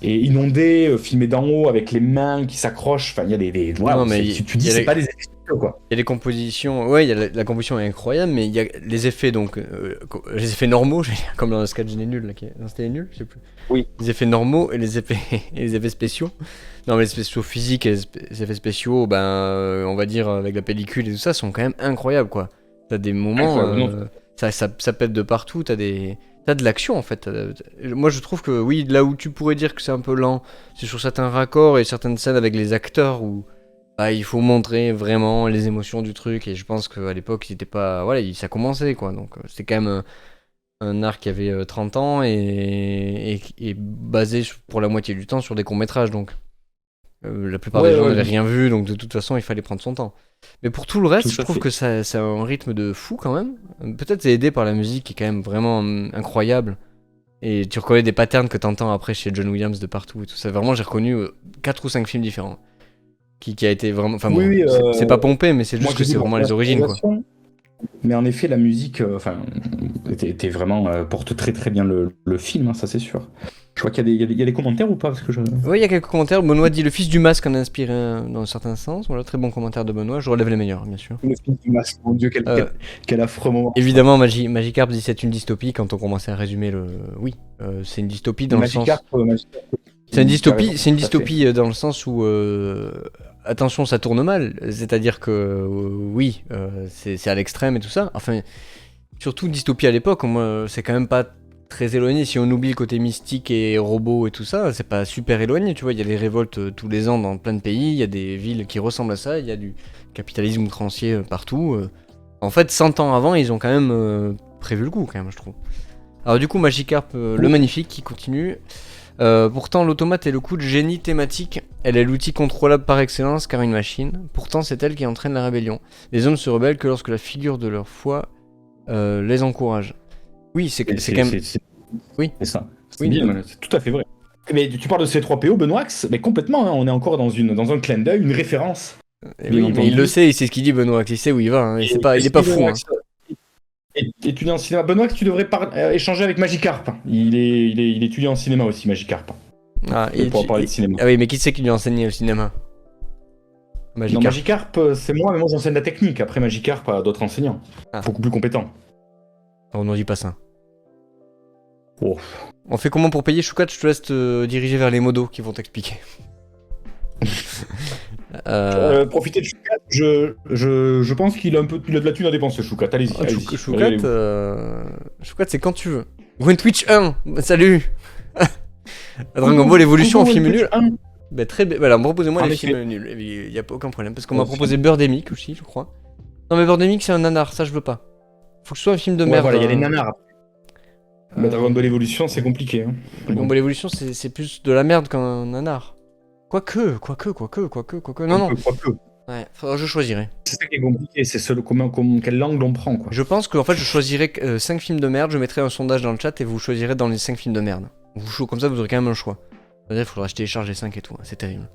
inondée, filmé d'en haut avec les mains qui s'accrochent. Enfin, il y a des. Wow, non, mais tu dis, c'est pas des effets quoi. Il y a les compositions, ouais, il y a la composition est incroyable, mais il y a les effets, donc, les effets normaux, je vais dire, comme dans le sketch des nuls, là, non, c'était les nuls, je sais plus. Oui. Les effets normaux et les effets, et les effets spéciaux. Non, mais les effets spéciaux physiques et les effets spéciaux, ben, on va dire, avec la pellicule et tout ça, sont quand même incroyables, quoi. T'as des moments, Incroyable, ça pète de partout, t'as de l'action, en fait. Moi, je trouve que, oui, là où tu pourrais dire que c'est un peu lent, c'est sur certains raccords et certaines scènes avec les acteurs où bah, il faut montrer vraiment les émotions du truc, et je pense qu'à l'époque, il était pas. Voilà, ça commençait, quoi. Donc, c'était quand même un art qui avait 30 ans et basé pour la moitié du temps sur des courts-métrages. Donc, la plupart des Ouais, gens ouais, n'avaient bien sûr. rien vu, donc de toute façon, il fallait prendre son temps. Mais pour tout le reste, Tout je à trouve fait. que ça a un rythme de fou quand même. Peut-être c'est aidé par la musique qui est quand même vraiment incroyable. Et tu reconnais des patterns que t'entends après chez John Williams de partout et tout ça. Vraiment, j'ai reconnu 4 ou 5 films différents. Qui a été vraiment. Enfin Oui, bon, oui, c'est pas pompé, mais c'est moi juste que j'ai vu c'est la vraiment les origines, quoi. réalisation, mais en effet, la musique, était vraiment, porte très très bien le film, hein, ça c'est sûr. Je vois qu'il y a des commentaires ou pas parce que je... Oui, il y a quelques commentaires. Benoît dit le fils du masque en a inspiré un dans un certain sens. Voilà, très bon commentaire de Benoît. Je relève les meilleurs, bien sûr. Le film du masque, mon Dieu, Euh, quel affreux moment. Évidemment, Magikarp dit c'est une dystopie quand on commençait à résumer le. Oui, c'est une dystopie dans le sens. Magikarp, tu as raison, C'est une tout à fait. dystopie dans le sens où. Attention, ça tourne mal. C'est-à-dire que. Oui, c'est à l'extrême et tout ça. Enfin, surtout dystopie à l'époque, moi, c'est quand même pas très éloigné. Si on oublie le côté mystique et robots et tout ça, c'est pas super éloigné. Tu vois, il y a des révoltes tous les ans dans plein de pays, il y a des villes qui ressemblent à ça, il y a du capitalisme outrancier partout. En fait, 100 ans avant, ils ont quand même prévu le coup, quand même, je trouve. Alors, du coup, Magikarp, le magnifique, qui continue. Pourtant, l'automate est le coup de génie thématique. Elle est l'outil contrôlable par excellence, car une machine. Pourtant, c'est elle qui entraîne la rébellion. Les hommes se rebellent que lorsque la figure de leur foi les encourage. Oui, c'est quand même. Oui, C'est ça. C'est oui. bien, c'est tout à fait vrai. Mais tu parles de C3PO, Benoît, mais complètement, hein, on est encore dans un clin d'œil, une référence, bien Oui, mais il le entendu. sait, il sait ce qu'il dit, Benoît. Il sait où il va. Hein, et Et il est qu'est-ce pas qu'il veut, fou. Hein. Max étudiant en cinéma. Benoît, tu devrais échanger avec Magikarp. Il est étudiant en cinéma aussi, Magikarp. Ah, Il pourra parler de cinéma. ah oui, mais qui c'est qui lui a enseigné le cinéma? Non, Magikarp. Magikarp, c'est moi, mais moi j'enseigne la technique. Après, Magikarp a d'autres enseignants. Ah, Beaucoup plus compétents. on n'en dit pas ça. Oh. On fait comment pour payer, Choukat? Je te laisse te diriger vers les modos qui vont t'expliquer. Profitez de Choukat. Je pense qu'il a un peu il a de la thune à dépenser, Choukat. Allez-y, allez-y. Choukat, Régalez-vous. Choukat, c'est quand tu veux. One Twitch 1, salut. Dragon Ball Evolution en Coucou, film One Touch nul. 1. Bah, très bien. Voilà, proposez-moi En les effet. films nuls. Il y a aucun problème. Parce qu'on m'a Oh, proposé Birdemic aussi, je crois. Non, mais Birdemic, c'est un nanar, ça je veux pas. Faut que ce soit un film de Ouais, merde. voilà, il y a les hein. nanars. Bah, Dragon Ball Evolution, c'est compliqué. Hein. Dragon Bon. Ball Evolution, c'est plus de la merde qu'un nanar. Quoique. Non, non. Quoique. Ouais, je choisirais. C'est ça qui est compliqué, c'est quelle langue l'on prend, quoi. Je pense que en fait, je choisirais 5 films de merde, je mettrai un sondage dans le chat et vous choisirez dans les 5 films de merde. Comme ça, vous aurez quand même un choix. Il faudra que je télécharge les 5 et tout, hein, c'est terrible.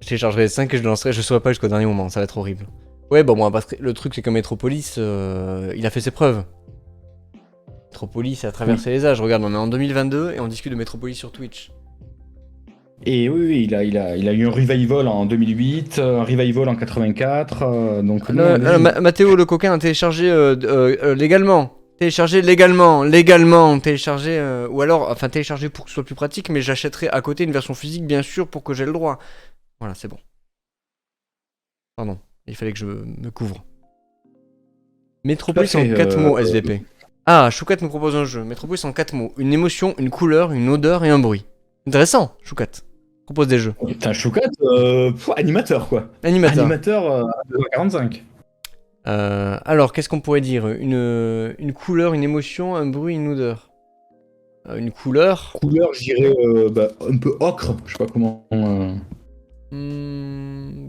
Je téléchargerai les 5 et je le lancerai, je saurai pas jusqu'au dernier moment, ça va être horrible. Ouais, bon, moi, parce que le truc, c'est que Metropolis, il a fait ses preuves. Metropolis a traversé les âges. Regarde, on est en 2022 et on discute de Metropolis sur Twitch. Et oui, oui, il a eu un revival en 2008, un revival en 84, donc non, allez-y. Mathéo le coquin a téléchargé légalement. Téléchargé légalement, téléchargé, ou alors, enfin téléchargé pour que ce soit plus pratique, mais j'achèterai à côté une version physique, bien sûr, pour que j'ai le droit. Voilà, c'est bon. Pardon, il fallait que je me couvre. Metropolis Tout à fait, en 4 mots, SVP. Ah, Choukat nous propose un jeu. Metropolis en 4 mots. Une émotion, une couleur, une odeur et un bruit. Intéressant, Choukat. Propose des jeux. Putain, Choukat, animateur, quoi. Animateur. Animateur à 2h45. Alors, qu'est-ce qu'on pourrait dire une couleur, une émotion, un bruit, une odeur. Une couleur. Couleur, je dirais un peu ocre, je sais pas comment.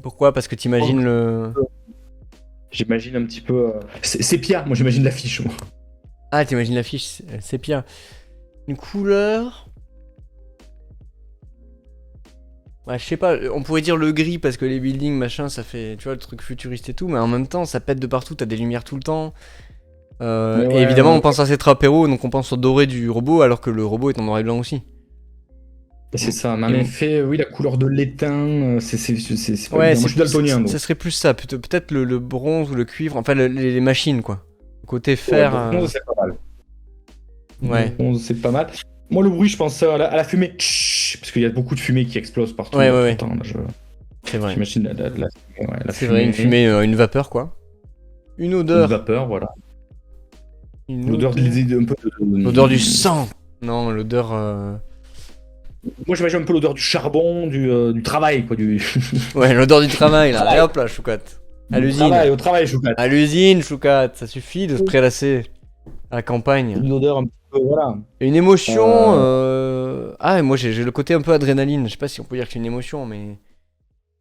Pourquoi? Parce que t'imagines le. J'imagine un petit peu. Sépia, moi j'imagine l'affiche. Moi. Ah, t'imagines l'affiche, sépia. Une couleur. Ouais, je sais pas, on pourrait dire le gris parce que les buildings, machin, ça fait, tu vois, le truc futuriste et tout, mais en même temps, ça pète de partout, t'as des lumières tout le temps. Ouais, Et évidemment, ouais. on pense à ces trapéros, donc on pense au doré du robot, alors que le robot est en noir et blanc aussi. C'est ça, mais en Et- effet, oui, la couleur de l'étain, c'est pas Ouais, évident. Moi, je suis daltonien, donc. ça serait plus ça, peut-être le bronze ou le cuivre, enfin les machines quoi. Le côté Ouais, fer, bronze, c'est pas mal. ouais. Bronze, c'est pas mal. Moi, le bruit, je pense à la fumée. Tch, parce qu'il y a beaucoup de fumée qui explose partout Ouais, ouais, tout le ouais, temps. Là, c'est vrai. j'imagine la fumée, ouais, la C'est vrai, une fumée, fumée, une vapeur quoi. Une une odeur, vapeur, voilà. une L'odeur odeur. un peu L'odeur du sang. Non, l'odeur. Moi, j'imagine un peu l'odeur du charbon, du travail, quoi. Ouais, l'odeur du travail là. Et Travail. hop là, choucat. À Du l'usine. travail, au travail, Choukat. À l'usine, choucat. Ça suffit de se prélasser à la campagne. Une odeur un petit peu, voilà. Et une émotion. Euh, Ah, et moi j'ai le côté un peu adrénaline. Je sais pas si on peut dire que c'est une émotion, mais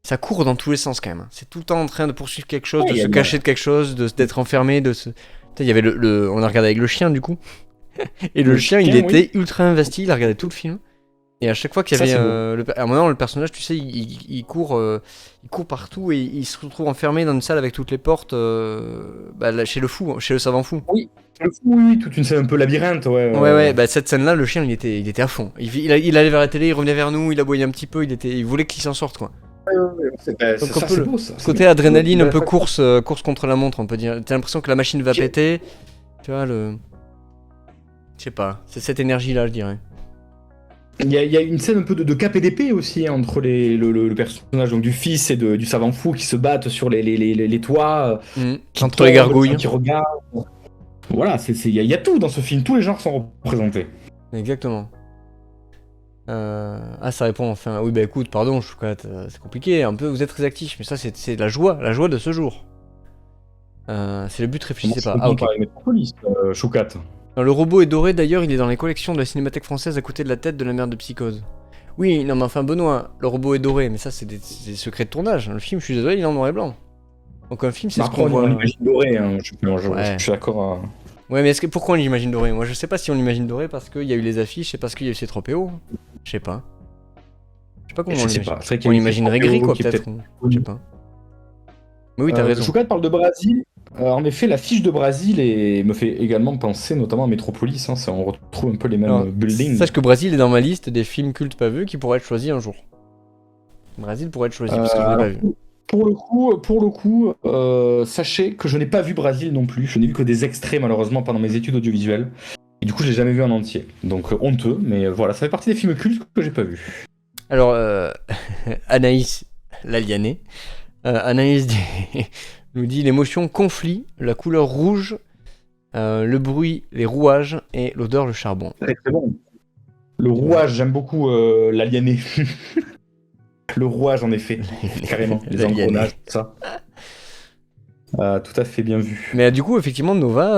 ça court dans tous les sens quand même. C'est tout le temps en train de poursuivre quelque chose, ouais, de se cacher de quelque chose, d'être enfermé, de se. Putain, il y avait on a regardé avec le chien du coup. Et le chien, il chien, oui. était ultra investi. Il a regardé tout le film. Et à chaque fois qu'il y Ça, avait c'est beau. à un moment, le personnage, tu sais, il court partout et il se retrouve enfermé dans une salle avec toutes les portes bah, là, chez le fou, chez le savant fou. Oui, le fou, oui, toute une scène un peu labyrinthe, ouais. Ouais, ouais, bah cette scène-là, le chien, il était à fond. Il allait vers la télé, il revenait vers nous, il aboyait un petit peu, il voulait qu'il s'en sorte, quoi. Donc un Ça, peu c'est beau, ça. ce C'est côté bien. adrénaline, un Belle peu façon. course contre la montre, on peut dire. T'as l'impression que la machine va péter, tu vois, je sais pas, c'est cette énergie-là, je dirais. Il y a une scène un peu de cap et d'épée aussi hein, entre le personnage donc, du fils et du savant fou qui se battent sur les toits, qui Entre les tombent, gargouilles. qui regardent. Voilà, il y a tout dans ce film, tous les genres sont représentés. Exactement. Ah, ça répond enfin. Oui, bah écoute, pardon, c'est compliqué. Un peu, vous êtes très actif, mais ça, c'est la joie de ce jour. C'est le but, Moi, réfléchissez je pas. Ah, comprends ok. pas les Metropolis, Choukat. Le robot est doré, d'ailleurs, il est dans les collections de la Cinémathèque française à côté de la tête de la mère de Psychose. Oui, non, mais enfin, Benoît, le robot est doré, mais ça, c'est des secrets de tournage. Le film, je suis désolé, il est en noir et blanc. Donc, un film, c'est ce Après, qu'on on voit. l'imagine doré, hein, Ouais. je suis d'accord. Ouais, mais pourquoi on l'imagine doré? Moi, je sais pas si on l'imagine doré parce qu'il y a eu les affiches et parce qu'il y a eu ces tropéos. Je sais pas. Je sais pas comment on Je sais l'imagine. pas, c'est vrai qu'il On y a une l'imaginerait Tropeo gris, quoi, qui est peut-être. Je sais pas. Mais oui, t'as raison. Choukat parle de Brésil. En effet, l'affiche de Brésil me fait également penser notamment à Metropolis. Hein, on retrouve un peu les mêmes Alors, buildings. sache que Brésil est dans ma liste des films cultes pas vus qui pourraient être choisis un jour. Brésil pourrait être choisi parce que je l'ai pas Alors, vu. pour le coup sachez que je n'ai pas vu Brésil non plus. Je n'ai vu que des extraits malheureusement pendant mes études audiovisuelles. Et du coup, je l'ai jamais vu en entier. Donc honteux, mais voilà, ça fait partie des films cultes que j'ai pas vus. Alors, Anaïs Laliané, Anaïs nous dit l'émotion conflit, la couleur rouge, le bruit, les rouages et l'odeur, le charbon. Très très bon. Le rouage, j'aime beaucoup l'aliéné. Le rouage, en effet, carrément. Les L'aliéné. engrenages, tout ça. Tout à fait bien vu. Mais du coup, effectivement, Nova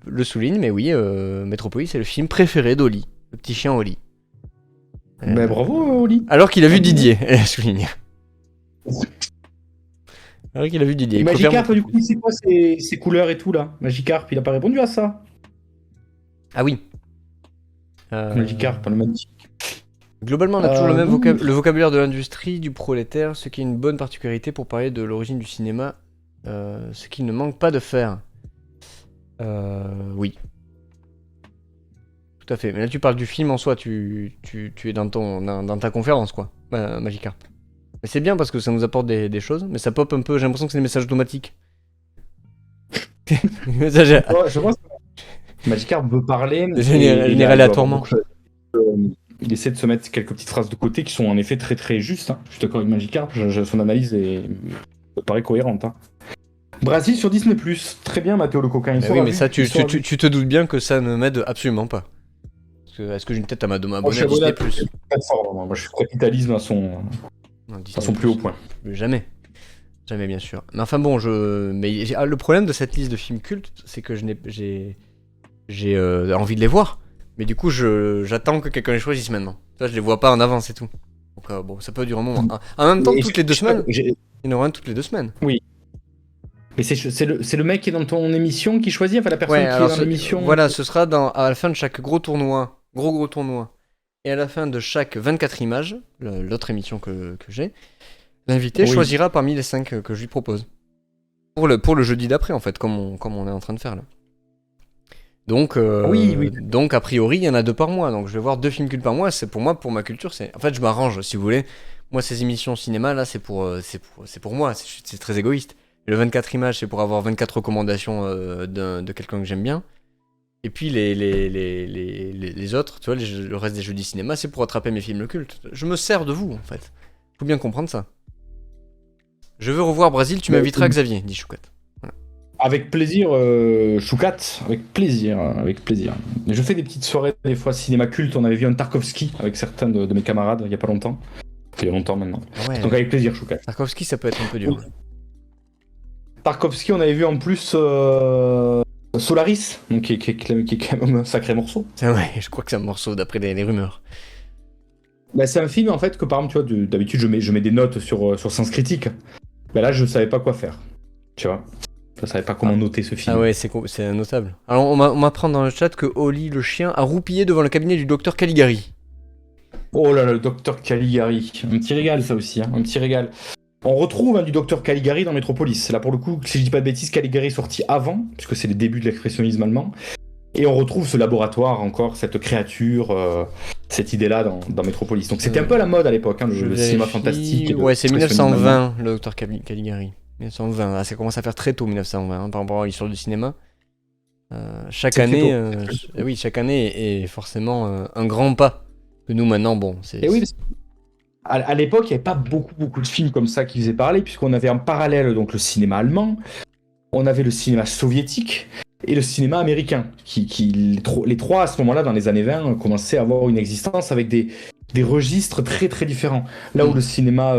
le souligne, mais oui, Metropolis c'est le film préféré d'Oli, le petit chien Oli. Ben, bravo, Oli. Alors qu'il a vu Didier, elle souligne. Alors qu'il a vu Didier. Et Il préfère Magikarp, du Metropolis. coup, c'est quoi ces couleurs et tout là? Magikarp, il a pas répondu à ça. Ah oui. Magikarp, le magnifique. Globalement, on a toujours le même oui. le vocabulaire de l'industrie, du prolétaire, ce qui est une bonne particularité pour parler de l'origine du cinéma, ce qu'il ne manque pas de faire. Oui. Tout à fait. Mais là, tu parles du film en soi, tu es dans ta conférence, quoi, Magikarp. Mais c'est bien parce que ça nous apporte des choses, mais ça pop un peu, j'ai l'impression que c'est des messages automatiques. Message Ouais, je pense que Magikarp veut parler. généré il aléatoirement. il essaie de se mettre quelques petites phrases de côté qui sont en effet très très justes. Hein. Je suis d'accord avec Magikarp, son analyse me paraît cohérente. Hein. Brésil sur Disney+. Très bien, Mathéo le coquin. Oui, mais ça, tu te doutes bien que ça ne m'aide absolument pas. Est-ce que j'ai une tête à m'abonner à Disney+. Moi, je suis capitalisme à son plus haut point. Jamais. Jamais, bien sûr. Mais enfin bon, le problème de cette liste de films cultes, c'est que j'ai envie de les voir. Mais du coup, j'attends que quelqu'un les choisisse maintenant. Ça, je les vois pas en avance et tout. Donc bon, ça peut durer un moment. En même temps, toutes les 2 semaines, il y en aura un toutes les 2 semaines. Oui. Mais c'est le mec qui est dans ton émission qui choisit, enfin la personne qui est dans l'émission. Voilà, ce sera à la fin de chaque gros tournoi, gros tournoi, et à la fin de chaque 24 images, l'autre émission que j'ai, l'invité choisira parmi les 5 que je lui propose. Pour le jeudi d'après, en fait, comme on est en train de faire là. Donc, Oui. donc a priori, il y en a 2 par mois. Donc je vais voir 2 films cultes par mois. C'est pour moi, pour ma culture, c'est. En fait, je m'arrange, si vous voulez. Moi, ces émissions cinéma là, c'est pour moi. C'est très égoïste. Et le 24 images, c'est pour avoir 24 recommandations de quelqu'un que j'aime bien. Et puis les autres, tu vois, le reste des jeudis cinéma, c'est pour attraper mes films cultes. Je me sers de vous, en fait. Faut bien comprendre ça. Je veux revoir Brésil, tu m'inviteras, Xavier, dit Choucat. Avec plaisir, Choukat, avec plaisir, avec plaisir. Je fais des petites soirées, des fois, cinéma culte. On avait vu un Tarkovsky avec certains de mes camarades il y a pas longtemps. Enfin, il y a longtemps maintenant. Ah ouais, Donc avec plaisir, Choukat. Tarkovsky, ça peut être un peu dur. Tarkovsky, on avait vu en plus Solaris, donc qui est quand même un sacré morceau. Ouais, je crois que c'est un morceau d'après les rumeurs. Bah, c'est un film en fait que par exemple, tu vois, d'habitude je mets des notes sur Sens Critique. Bah, là, je savais pas quoi faire. Tu vois, je savais pas comment noter ce film. Ah ouais, c'est notable. Alors on m'apprend dans le chat que Oli le chien a roupillé devant le cabinet du docteur Caligari. Oh là là, le docteur Caligari, un petit régal ça aussi, hein, un petit régal. On retrouve du docteur Caligari dans Metropolis. Là pour le coup, si je dis pas de bêtises, Caligari est sorti avant, puisque c'est les débuts de l'expressionnisme allemand. Et on retrouve ce laboratoire encore, cette créature, cette idée-là dans Metropolis. Donc c'était un peu à la mode à l'époque, hein, le cinéma fantastique. Ouais, c'est 1920 le docteur Caligari. 1920, ah, ça commence à faire très tôt 1920 hein, par rapport à l'histoire du cinéma. Chaque année, oui, chaque année est forcément un grand pas. Que nous maintenant, bon, c'est. Et oui, à l'époque, il n'y avait pas beaucoup de films comme ça qui faisaient parler, puisqu'on avait en parallèle donc le cinéma allemand, on avait le cinéma soviétique et le cinéma américain, les trois à ce moment-là, dans les années 20, commençaient à avoir une existence avec des registres très très différents. Là où le cinéma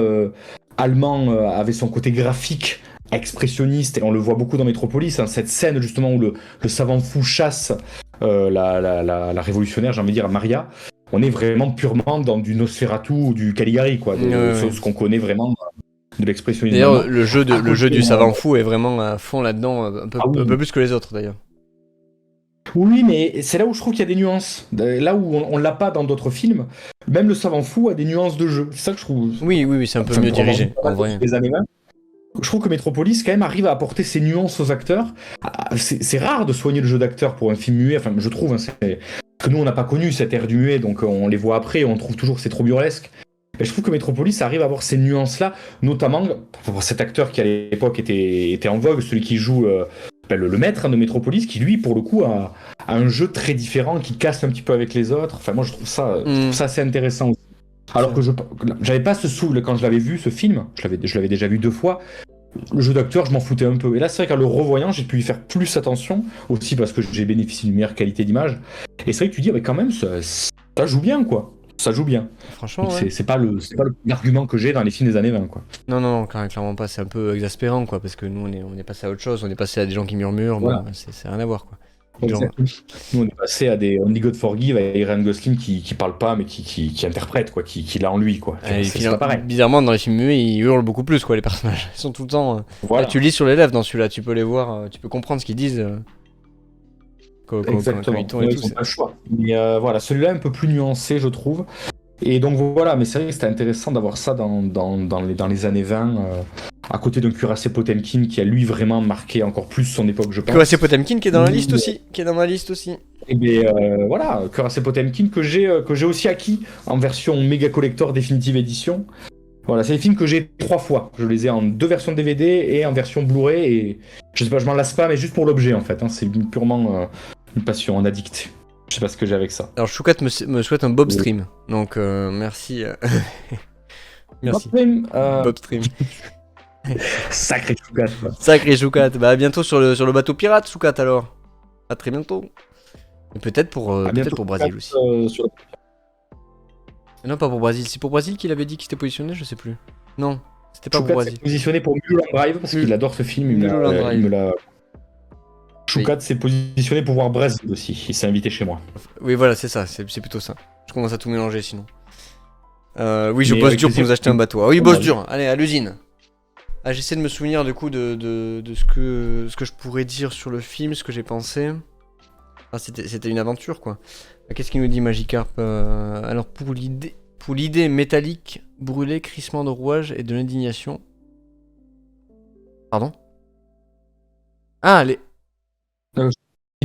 allemand avait son côté graphique, expressionniste, et on le voit beaucoup dans Metropolis, hein, cette scène justement où le savant fou chasse la révolutionnaire, j'ai envie de dire, Maria. On est vraiment purement dans du Nosferatu ou du Caligari, quoi, ce qu'on connaît vraiment de l'expressionnisme. D'ailleurs, le jeu du savant fou est vraiment à fond là-dedans, un peu plus que les autres d'ailleurs. Oui, mais c'est là où je trouve qu'il y a des nuances. Là où on l'a pas dans d'autres films, même le savant fou a des nuances de jeu. C'est ça que je trouve. Oui, c'est un peu mieux dirigé, en vrai. Les années 20. Je trouve que Metropolis, quand même, arrive à apporter ses nuances aux acteurs. C'est rare de soigner le jeu d'acteur pour un film muet, enfin, je trouve. Parce que nous, on n'a pas connu cette ère du muet, donc on les voit après et on trouve toujours que c'est trop burlesque. Et je trouve que Metropolis arrive à avoir ces nuances-là, notamment pour cet acteur qui à l'époque était en vogue, celui qui joue le maître de Metropolis, qui lui, pour le coup, a un jeu très différent, qui casse un petit peu avec les autres. Enfin, moi, je trouve ça assez intéressant aussi. Alors que j'avais pas ce souvenir quand je l'avais vu, ce film, je l'avais déjà vu 2 fois. Le jeu d'acteur, je m'en foutais un peu. Et là, c'est vrai qu'en le revoyant, j'ai pu y faire plus attention, aussi parce que j'ai bénéficié d'une meilleure qualité d'image. Et c'est vrai que tu dis, quand même, ça joue bien, quoi. Ça joue bien. Franchement, ouais. C'est pas l'argument que j'ai dans les films des années 20, quoi. Non, clairement pas. C'est un peu exaspérant, quoi, parce que nous, on est passé à autre chose. On est passé à des gens qui murmurent. Voilà. Bon, c'est rien à voir, quoi. Exactement. Nous, on est passé à des Only God Forgive avec Ryan Gosling qui parle pas, mais qui interprète, quoi, qui l'a en lui, quoi. C'est pas pareil. Bizarrement, dans les films muets, ils hurlent beaucoup plus, quoi, les personnages. Ils sont tout le temps. Voilà. Tu lis sur les lèvres dans celui-là, tu peux les voir, tu peux comprendre ce qu'ils disent. Exactement. Ils ont pas le choix. Mais voilà, celui-là est un peu plus nuancé, je trouve. Et donc voilà, mais c'est vrai que c'était intéressant d'avoir ça dans les années 20, à côté d'un Cuirassé Potemkin qui a lui vraiment marqué encore plus son époque, je pense. Cuirassé Potemkin qui est dans la liste aussi, Et bien voilà, Cuirassé Potemkin que j'ai aussi acquis en version méga collector définitive édition. Voilà, c'est des films que j'ai 3 fois. Je les ai en 2 versions DVD et en version Blu-ray. Et je sais pas, je m'en lasse pas, mais juste pour l'objet en fait. Hein, c'est purement une passion, un addict. Je sais pas ce que j'ai avec ça. Alors Choucat me souhaite un Bob Stream. Donc merci. Merci. Bob Stream. Sacré Choucat. Sacré Choucat. Bah à bientôt sur le bateau pirate, Choucat alors. À très bientôt. Et peut-être pour Brésil aussi. Non, pas pour Brésil. C'est pour Brésil qu'il avait dit qu'il s'était positionné, je sais plus. Non, c'était pas Choucat pour Brésil. s'est positionné pour Mulholland Drive parce qu'il adore ce film. Il me l'a. Choucat s'est positionné pour voir Brésil aussi. Il s'est invité chez moi. Oui, voilà, c'est ça. C'est plutôt ça. Je commence à tout mélanger sinon. Oui, je bosse dur pour nous acheter un bateau. Ah oui, bosse dur. Allez, à l'usine. Ah, j'essaie de me souvenir du coup de ce que je pourrais dire sur le film, ce que j'ai pensé. Ah, c'était une aventure quoi. Qu'est-ce qu'il nous dit Magikarp alors pour l'idée métallique, brûlé, crissement de rouage et de l'indignation. Pardon. Ah,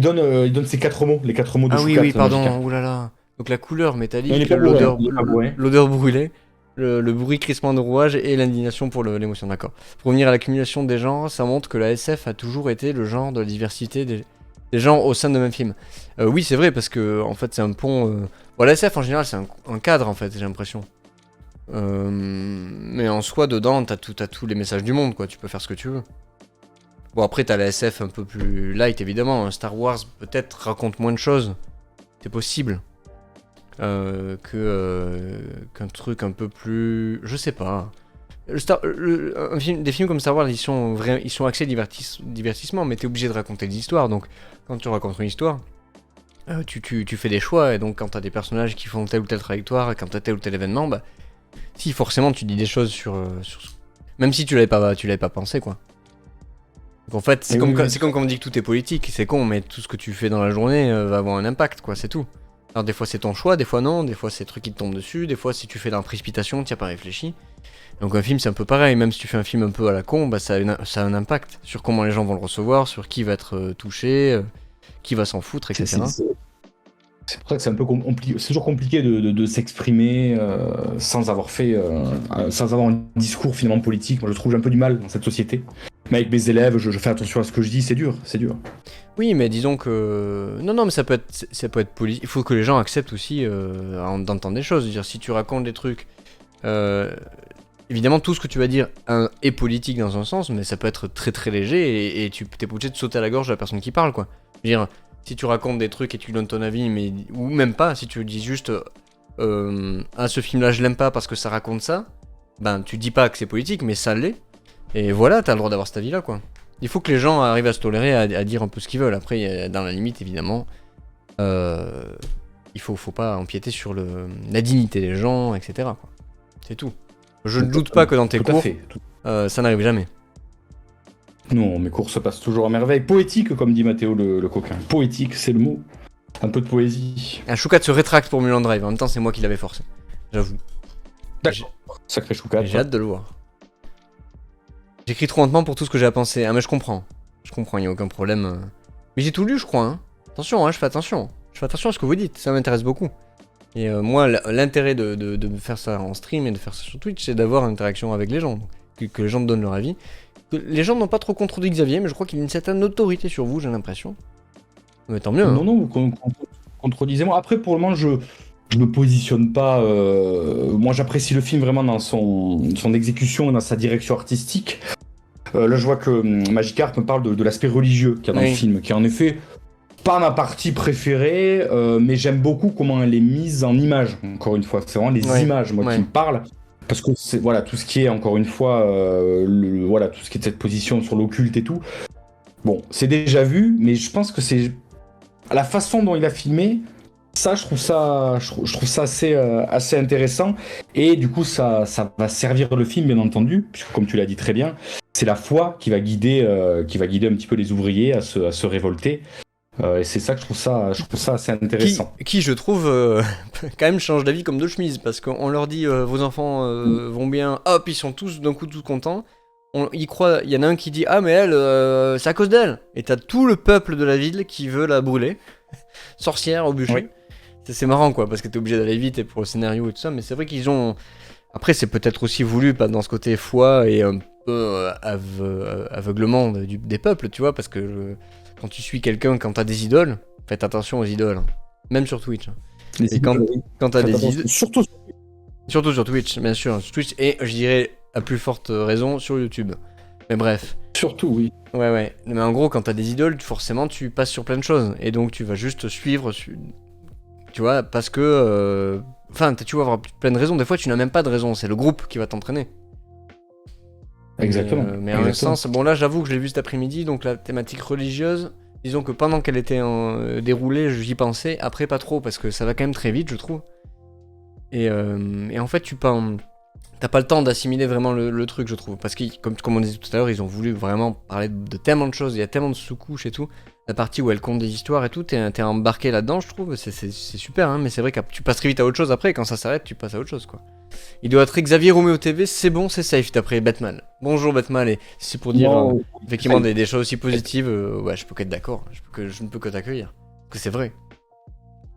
Il donne ses 4 mots, les 4 mots de Ah oui, Shukat, oui, Magikarp. pardon, oulala. Donc la couleur Non, métallique, il est pas bourré, l'odeur, il est pas bourré. l'odeur brûlée, le bruit crissement de rouage et l'indignation pour l'émotion, d'accord. Pour revenir à l'accumulation des genres, ça montre que la SF a toujours été le genre de la diversité des genres au sein de même film. Oui, c'est vrai, parce que en fait, c'est un pont. Bon, la SF en général, c'est un cadre en fait, j'ai l'impression. Mais en soi, dedans, t'as tous les messages du monde, quoi. Tu peux faire ce que tu veux. Bon, après, t'as la SF un peu plus light, évidemment. Star Wars, peut-être, raconte moins de choses. C'est possible. Qu'un truc un peu plus. Je sais pas. Des films comme Star Wars, ils sont axés divertissement, mais t'es obligé de raconter des histoires. Donc, quand tu racontes une histoire, tu fais des choix. Et donc, quand t'as des personnages qui font telle ou telle trajectoire, quand t'as tel ou tel événement, bah, si forcément tu dis des choses sur même si tu l'avais pas pensé, quoi. Donc en fait, c'est comme quand on dit que tout est politique, c'est con, mais tout ce que tu fais dans la journée va avoir un impact, quoi, c'est tout. Alors des fois c'est ton choix, des fois non, des fois c'est des trucs qui te tombent dessus, des fois si tu fais dans la précipitation, tu as pas réfléchi. Donc un film c'est un peu pareil, même si tu fais un film un peu à la con, bah ça a un impact sur comment les gens vont le recevoir, sur qui va être touché, qui va s'en foutre, etc. C'est pour ça que c'est un peu compliqué. C'est toujours compliqué de s'exprimer sans avoir un discours finalement politique. Moi, je trouve que j'ai un peu du mal dans cette société. Mais avec mes élèves, je fais attention à ce que je dis. C'est dur, c'est dur. Oui, mais disons que non, mais ça peut être politique. Il faut que les gens acceptent aussi d'entendre des choses. Je veux dire, si tu racontes des trucs, évidemment, tout ce que tu vas dire est politique dans un sens, mais ça peut être très très léger et tu t'es pas obligé de sauter à la gorge de la personne qui parle, quoi. Je veux dire. Si tu racontes des trucs et tu donnes ton avis, ou même pas, si tu dis juste ce film-là je l'aime pas parce que ça raconte ça, ben tu dis pas que c'est politique, mais ça l'est. Et voilà, t'as le droit d'avoir cet avis-là, quoi. Il faut que les gens arrivent à se tolérer, à dire un peu ce qu'ils veulent. Après, dans la limite, évidemment, il faut pas empiéter sur la dignité des gens, etc., quoi. C'est tout. Je ne doute pas que dans tes cours, ça n'arrive jamais. Non, mes cours se passent toujours à merveille. Poétique, comme dit Mathéo le coquin. Poétique, c'est le mot. Un peu de poésie. Un Shukat se rétracte pour Mulan Drive. En même temps, c'est moi qui l'avais forcé. J'avoue. D'accord. Sacré Shukat. J'ai hâte de le voir. J'écris trop lentement pour tout ce que j'ai à penser. Ah, mais je comprends. Il n'y a aucun problème. Mais j'ai tout lu, je crois. Hein. Attention, hein, je fais attention. Je fais attention à ce que vous dites. Ça m'intéresse beaucoup. Et moi, l'intérêt de faire ça en stream et de faire ça sur Twitch, c'est d'avoir une interaction avec les gens. Que les gens te donnent leur avis. Les gens n'ont pas trop contredit Xavier, mais je crois qu'il y a une certaine autorité sur vous, j'ai l'impression. Mais tant mieux. Hein. Non, contredisez-moi. Après, pour le moment, je me positionne pas. Moi, j'apprécie le film vraiment dans son exécution et dans sa direction artistique. Là, je vois que Magikarp me parle de l'aspect religieux qu'il y a dans le film, qui est en effet pas ma partie préférée, mais j'aime beaucoup comment elle est mise en image. Encore une fois, c'est vraiment les images, moi, qui me parlent. Parce que c'est voilà tout ce qui est encore une fois tout ce qui est de cette position sur l'occulte et tout. Bon, c'est déjà vu, mais je pense que c'est la façon dont il a filmé. Ça, je trouve ça assez intéressant. Et du coup, ça va servir le film, bien entendu, puisque comme tu l'as dit très bien, c'est la foi qui va guider un petit peu les ouvriers à se révolter. Et c'est ça que je trouve ça assez intéressant. Qui je trouve, quand même change d'avis comme deux chemises, parce qu'on leur dit vos enfants vont bien, hop, ils sont tous d'un coup tous contents. Il y en a un qui dit ah mais elle, c'est à cause d'elle. Et t'as tout le peuple de la ville qui veut la brûler, sorcière au bûcher. Oui. C'est marrant quoi, parce que t'es obligé d'aller vite et pour le scénario et tout ça, mais c'est vrai qu'ils ont. Après c'est peut-être aussi voulu pas dans ce côté foi et un peu aveuglement des peuples, tu vois, parce que quand tu suis quelqu'un, quand t'as des idoles, faites attention aux idoles, hein. Même sur Twitch. Hein. Et quand t'as des idoles, surtout sur Twitch, bien sûr, sur Twitch et je dirais à plus forte raison sur YouTube. Mais bref. Surtout oui. Ouais. Mais en gros, quand t'as des idoles, forcément tu passes sur plein de choses et donc tu vas juste suivre. Tu vois, parce que. Enfin, tu vas avoir plein de raisons. Des fois, tu n'as même pas de raison. C'est le groupe qui va t'entraîner. Exactement. Mais en un sens, bon là, j'avoue que je l'ai vu cet après-midi, donc la thématique religieuse. Disons que pendant qu'elle était déroulée, j'y pensais. Après, pas trop, parce que ça va quand même très vite, je trouve. Et en fait, tu t'as pas le temps d'assimiler vraiment le truc, je trouve. Parce que, comme on disait tout à l'heure, ils ont voulu vraiment parler de tellement de choses, il y a tellement de sous-couches et tout. La partie où elle compte des histoires et tout, t'es embarqué là-dedans, je trouve, c'est super, hein, mais c'est vrai que tu passes très vite à autre chose après, et quand ça s'arrête, tu passes à autre chose, quoi. Il doit être Xavier Roméo TV, c'est bon, c'est safe, d'après Batman. Bonjour Batman, et si c'est pour dire Non, effectivement des choses aussi positives, ouais, je peux qu'être d'accord, je ne peux que t'accueillir. Parce que c'est vrai.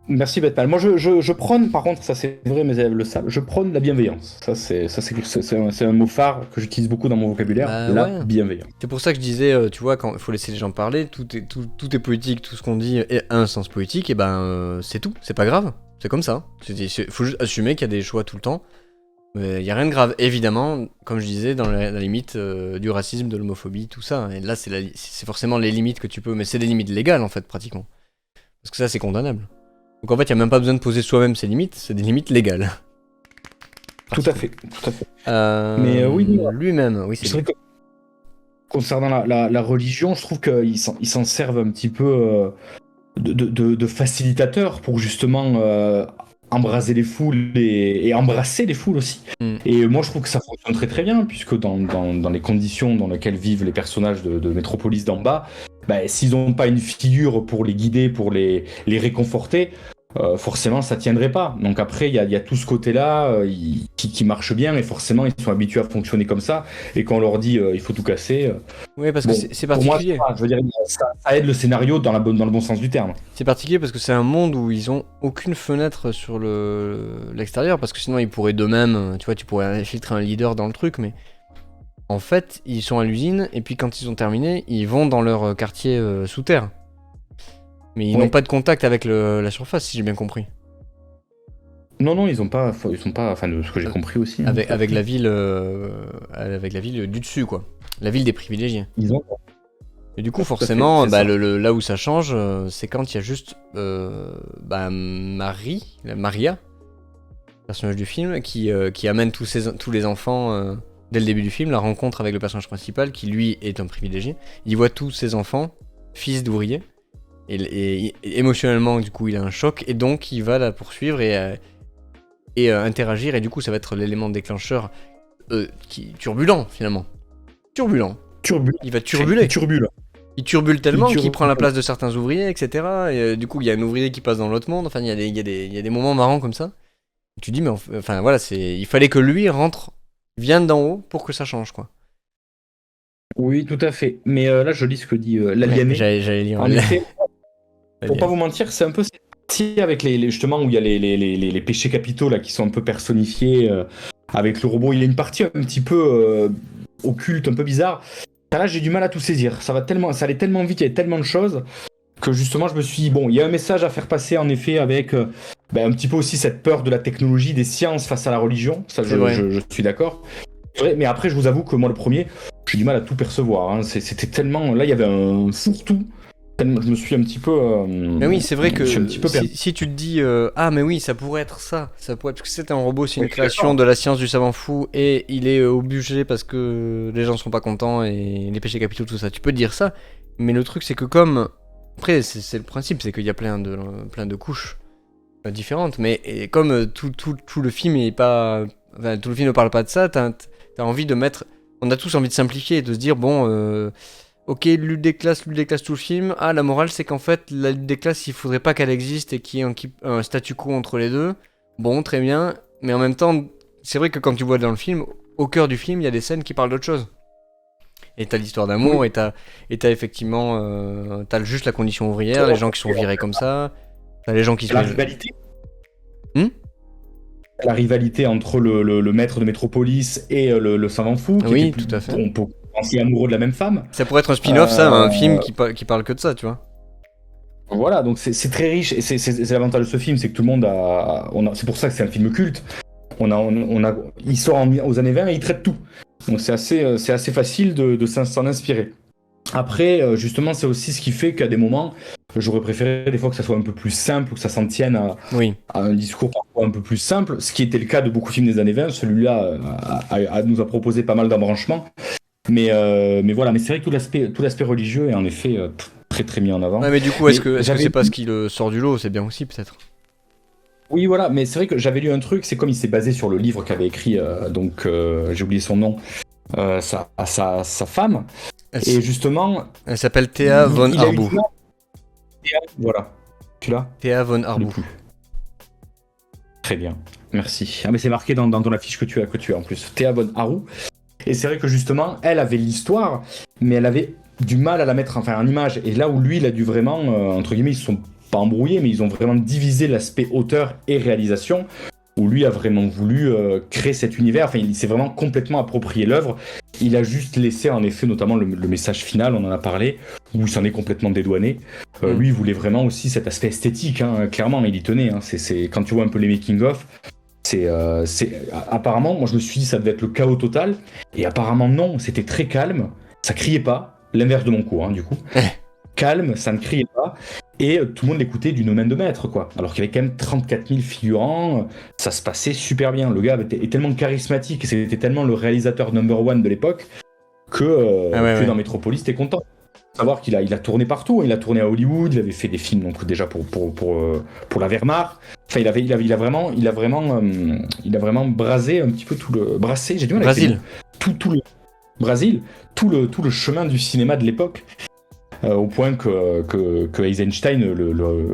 merci Batman. Moi, je prône, par contre, ça c'est vrai, mes élèves le savent, je prône la bienveillance. C'est un mot phare que j'utilise beaucoup dans mon vocabulaire, Bah la ouais. bienveillance. C'est pour ça que je disais, tu vois, quand il faut laisser les gens parler, tout est poétique, tout ce qu'on dit a un sens poétique, et ben c'est tout, c'est pas grave, c'est comme ça. Faut juste assumer qu'il y a des choix tout le temps, mais il y a rien de grave. Évidemment, comme je disais, dans la limite du racisme, de l'homophobie, tout ça, et là c'est forcément les limites que tu peux, mais c'est des limites légales en fait, pratiquement. Parce que ça c'est condamnable. Donc en fait, il n'y a même pas besoin de poser soi-même ses limites, c'est des limites légales. Tout à fait, tout à fait. Mais oui, lui-même, oui, c'est vrai que concernant la religion, je trouve qu'ils s'en servent un petit peu de facilitateur pour justement embraser les foules et embrasser les foules aussi. Mm. Et moi, je trouve que ça fonctionne très très bien, puisque dans les conditions dans lesquelles vivent les personnages de Métropolis d'en bas, bah, s'ils n'ont pas une figure pour les guider, pour les réconforter, forcément ça tiendrait pas. Donc après il y a tout ce côté-là qui marche bien, et forcément ils sont habitués à fonctionner comme ça, et quand on leur dit il faut tout casser, Oui, parce que bon, c'est pour moi particulier. je veux dire, ça aide le scénario dans le bon sens du terme. C'est particulier parce que c'est un monde où ils ont aucune fenêtre sur l'extérieur, parce que sinon ils pourraient d'eux-mêmes, tu vois, tu pourrais infiltrer un leader dans le truc, mais en fait ils sont à l'usine, et puis quand ils ont terminé, ils vont dans leur quartier sous terre. Mais ils Ouais. n'ont pas de contact avec la surface, si j'ai bien compris. Non, ils sont pas, enfin de ce que j'ai compris aussi, hein, Avec la ville du dessus, quoi. La ville des privilégiés. ils ont. Et du coup, Tout à fait, forcément, c'est bah, ça. là où ça change, c'est quand il y a juste Maria, personnage du film, qui amène tous les enfants dès le début du film, la rencontre avec le personnage principal, qui lui est un privilégié. Il voit tous ses enfants, fils d'ouvriers, et émotionnellement, du coup, il a un choc, et donc il va la poursuivre et interagir, et du coup, ça va être l'élément déclencheur turbulent, finalement. Turbulent. Il va turbuler. Il turbule tellement qu'il prend la place de certains ouvriers, etc. Et du coup, il y a un ouvrier qui passe dans l'autre monde. Enfin, il y a des moments marrants comme ça. Tu dis, mais enfin voilà, il fallait que lui vienne d'en haut pour que ça change, quoi. Oui, tout à fait. Mais là, je lis ce que dit l'aliéné. J'allais lire. En effet, pour pas vous mentir, c'est un peu cette partie avec justement où il y a les péchés capitaux là qui sont un peu personnifiés avec le robot. Il y a une partie un petit peu occulte, un peu bizarre. Là, j'ai du mal à tout saisir. Ça allait tellement vite, il y a tellement de choses que justement, je me suis dit, bon, il y a un message à faire passer en effet avec un petit peu aussi cette peur de la technologie, des sciences face à la religion. Ça, je suis d'accord. Mais après, je vous avoue que moi, le premier, j'ai du mal à tout percevoir. Hein. C'était tellement. Là, il y avait un fourre-tout. Je me suis un petit peu. Mais oui, c'est vrai que je suis un petit peu perdu. si tu te dis ah mais oui, ça pourrait être ça pourrait être... parce que c'est un robot, c'est une Oui, création de la science du savant fou et il est obligé parce que les gens sont pas contents et les péchés capitaux tout ça. Tu peux dire ça, mais le truc c'est que comme après c'est le principe, c'est qu'il y a plein de couches différentes, mais comme tout le film est pas, enfin, tout le film ne parle pas de ça, t'as envie de mettre, on a tous envie de simplifier et de se dire bon. Ok, lutte des classes tout le film. Ah, la morale, c'est qu'en fait, la lutte des classes, il faudrait pas qu'elle existe et qu'il y ait un statu quo entre les deux. Bon, très bien. Mais en même temps, c'est vrai que quand tu vois dans le film, au cœur du film, il y a des scènes qui parlent d'autre chose. Et t'as l'histoire d'amour, Oui. et t'as effectivement... t'as juste la condition ouvrière, les gens qui sont virés comme ça. T'as les gens qui se... La rivalité. Hmm. La rivalité entre le maître de Métropolis et le savant fou. Oui, tout à fait. On peut penser amoureux de la même femme. Ça pourrait être un spin-off, ça, un film qui parle que de ça, tu vois. Voilà, donc c'est très riche, et c'est l'avantage de ce film, c'est que tout le monde c'est pour ça que c'est un film culte. Il sort aux années 20 et il traite tout. Donc c'est assez facile de s'en inspirer. Après, justement, c'est aussi ce qui fait qu'à des moments, j'aurais préféré des fois que ça soit un peu plus simple, ou que ça s'en tienne à un discours parfois un peu plus simple, ce qui était le cas de beaucoup de films des années 20. Celui-là nous a proposé pas mal d'embranchements. Mais voilà, mais c'est vrai que tout l'aspect religieux est en effet très très mis en avant. Ouais, mais du coup, est-ce que c'est pas ce qui le sort du lot? C'est bien aussi, peut-être. Oui, voilà, mais c'est vrai que j'avais lu un truc, c'est comme il s'est basé sur le livre qu'avait écrit, j'ai oublié son nom, sa femme. Elle, Et justement, elle s'appelle Thea von il a eu Arbou. du mal. Voilà. Tu l'as? Thea von Je l'ai Arbou. plus. Très bien. Merci. Ah, mais c'est marqué dans ton affiche que tu as en plus. Théa Von Harou. Et c'est vrai que justement, elle avait l'histoire, mais elle avait du mal à la mettre en image. Et là où lui, il a dû vraiment, entre guillemets, ils se sont pas embrouillés, mais ils ont vraiment divisé l'aspect auteur et réalisation, où lui a vraiment voulu créer cet univers. Enfin, il s'est vraiment complètement approprié l'œuvre. Il a juste laissé, en effet, notamment le message final, on en a parlé, où il s'en est complètement dédouané. Lui, il voulait vraiment aussi cet aspect esthétique, hein, clairement, il y tenait. Hein. Quand tu vois un peu les making-of, apparemment, moi je me suis dit ça devait être le chaos total, et apparemment non, c'était très calme, ça criait pas, l'inverse de mon cours, hein, du coup. Calme, ça ne criait pas, et tout le monde l'écoutait d'une main de maître, quoi. Alors qu'il y avait quand même 34 000 figurants, ça se passait super bien. Le gars est tellement charismatique, et c'était tellement le réalisateur number one de l'époque, que dans Metropolis, t'es content. Savoir qu'il a tourné partout, il a tourné à Hollywood, il avait fait des films donc déjà pour la Wehrmacht. Enfin, il a vraiment brasé un petit peu brassé, j'ai du mal avec les Brésil. mots. Tout le Brésil, tout le chemin du cinéma de l'époque, au point que Eisenstein,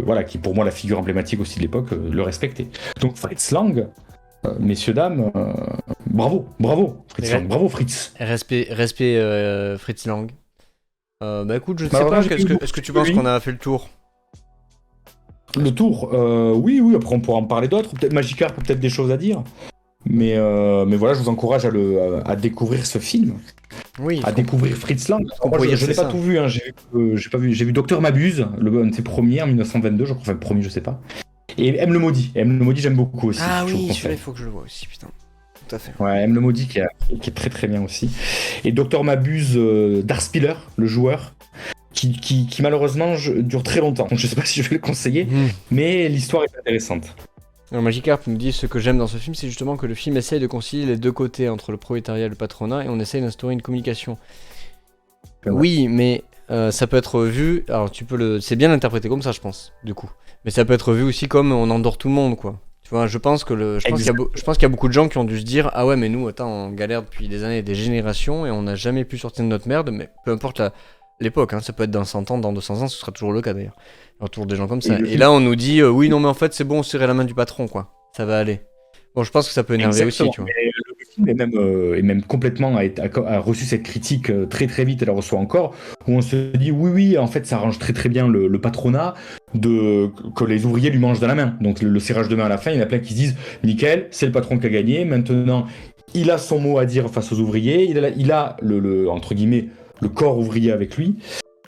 voilà, qui est pour moi la figure emblématique aussi de l'époque, le respectait. Donc Fritz Lang, messieurs dames, bravo Fritz Lang, bravo Fritz. Respect Fritz Lang. Bah écoute, je ne sais Alors pas, là, j'ai plus est-ce que tu penses lui. qu'on a fait le tour? Le tour, oui, après on pourra en parler d'autres. Peut-être Magikarp a peut-être des choses à dire. Mais voilà, je vous encourage à découvrir ce film, Oui, à découvrir Fritz Lang. qu'on Moi, pourrait dire je n'ai c'est pas ça. tout vu, hein. J'ai vu Docteur Mabuse, un de ses premiers en 1922, je crois, enfin le premier, je sais pas. Et M le Maudit. M le Maudit, j'aime beaucoup aussi. Ah je vous oui, celui-là, conseille. il faut que je le voie aussi, putain. Tout à fait. Ouais, M le Maudit qui est très très bien aussi. Et Docteur Mabuse, Darspiller, le joueur, qui malheureusement dure très longtemps. Donc je sais pas si je vais le conseiller, mais l'histoire est intéressante. Alors Magikarp me dit ce que j'aime dans ce film, c'est justement que le film essaye de concilier les deux côtés entre le prolétariat et le patronat, et on essaye d'instaurer une communication. Ouais. Oui, mais ça peut être vu. Alors c'est bien interprété comme ça, je pense, du coup. Mais ça peut être vu aussi comme on endort tout le monde, quoi. Tu vois, je pense qu'il y a beaucoup de gens qui ont dû se dire ah ouais, mais nous, attends, on galère depuis des années, des générations, et on n'a jamais pu sortir de notre merde. Mais peu importe l'époque, hein, ça peut être dans 100 ans, dans 200 ans, ce sera toujours le cas d'ailleurs. Il y aura toujours des gens comme ça. Et là, on nous dit oui, non, mais en fait, c'est bon, on serrait la main du patron, quoi. Ça va aller. Bon, je pense que ça peut énerver aussi, tu vois. Mais le film est même complètement a reçu cette critique très très vite, elle la reçoit encore, où on se dit oui, en fait ça arrange très très bien le patronat que les ouvriers lui mangent dans la main. Donc le serrage de main à la fin, il y en a plein qui se disent nickel, c'est le patron qui a gagné, maintenant il a son mot à dire face aux ouvriers, il a entre guillemets le corps ouvrier avec lui.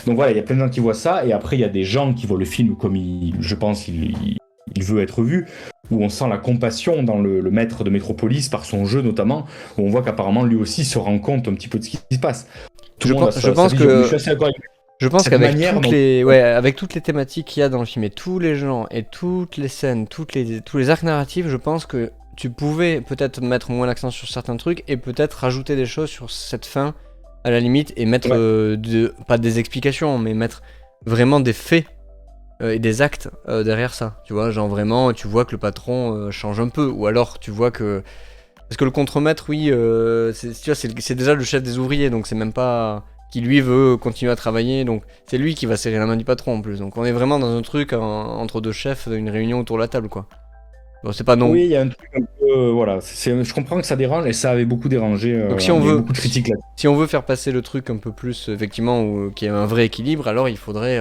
Donc voilà, il y a plein de gens qui voient ça, et après il y a des gens qui voient le film comme je pense il veut être vu, où on sent la compassion dans le maître de Métropolis par son jeu notamment, où on voit qu'apparemment lui aussi se rend compte un petit peu de ce qui se passe. Tout le monde a sa vision. Je suis assez d'accord avec lui. Je pense Cette qu'avec manière avec toutes les thématiques qu'il y a dans le film et tous les gens et toutes les scènes, tous les arcs narratifs, je pense que tu pouvais peut-être mettre moins l'accent sur certains trucs et peut-être rajouter des choses sur cette fin à la limite et mettre pas des explications mais mettre vraiment des faits et des actes derrière ça. Tu vois, genre vraiment tu vois que le patron change un peu ou alors tu vois que parce que le contremaître tu vois, c'est déjà le chef des ouvriers donc c'est même pas qui lui veut continuer à travailler, donc c'est lui qui va serrer la main du patron en plus. Donc on est vraiment dans un truc entre deux chefs, une réunion autour de la table quoi. Bon, c'est pas non. Oui, il y a un truc un peu, voilà, je comprends que ça dérange et ça avait beaucoup dérangé. Donc Il y a eu beaucoup de critiques là. si on veut faire passer le truc un peu plus effectivement, qu'il y ait un vrai équilibre, alors il faudrait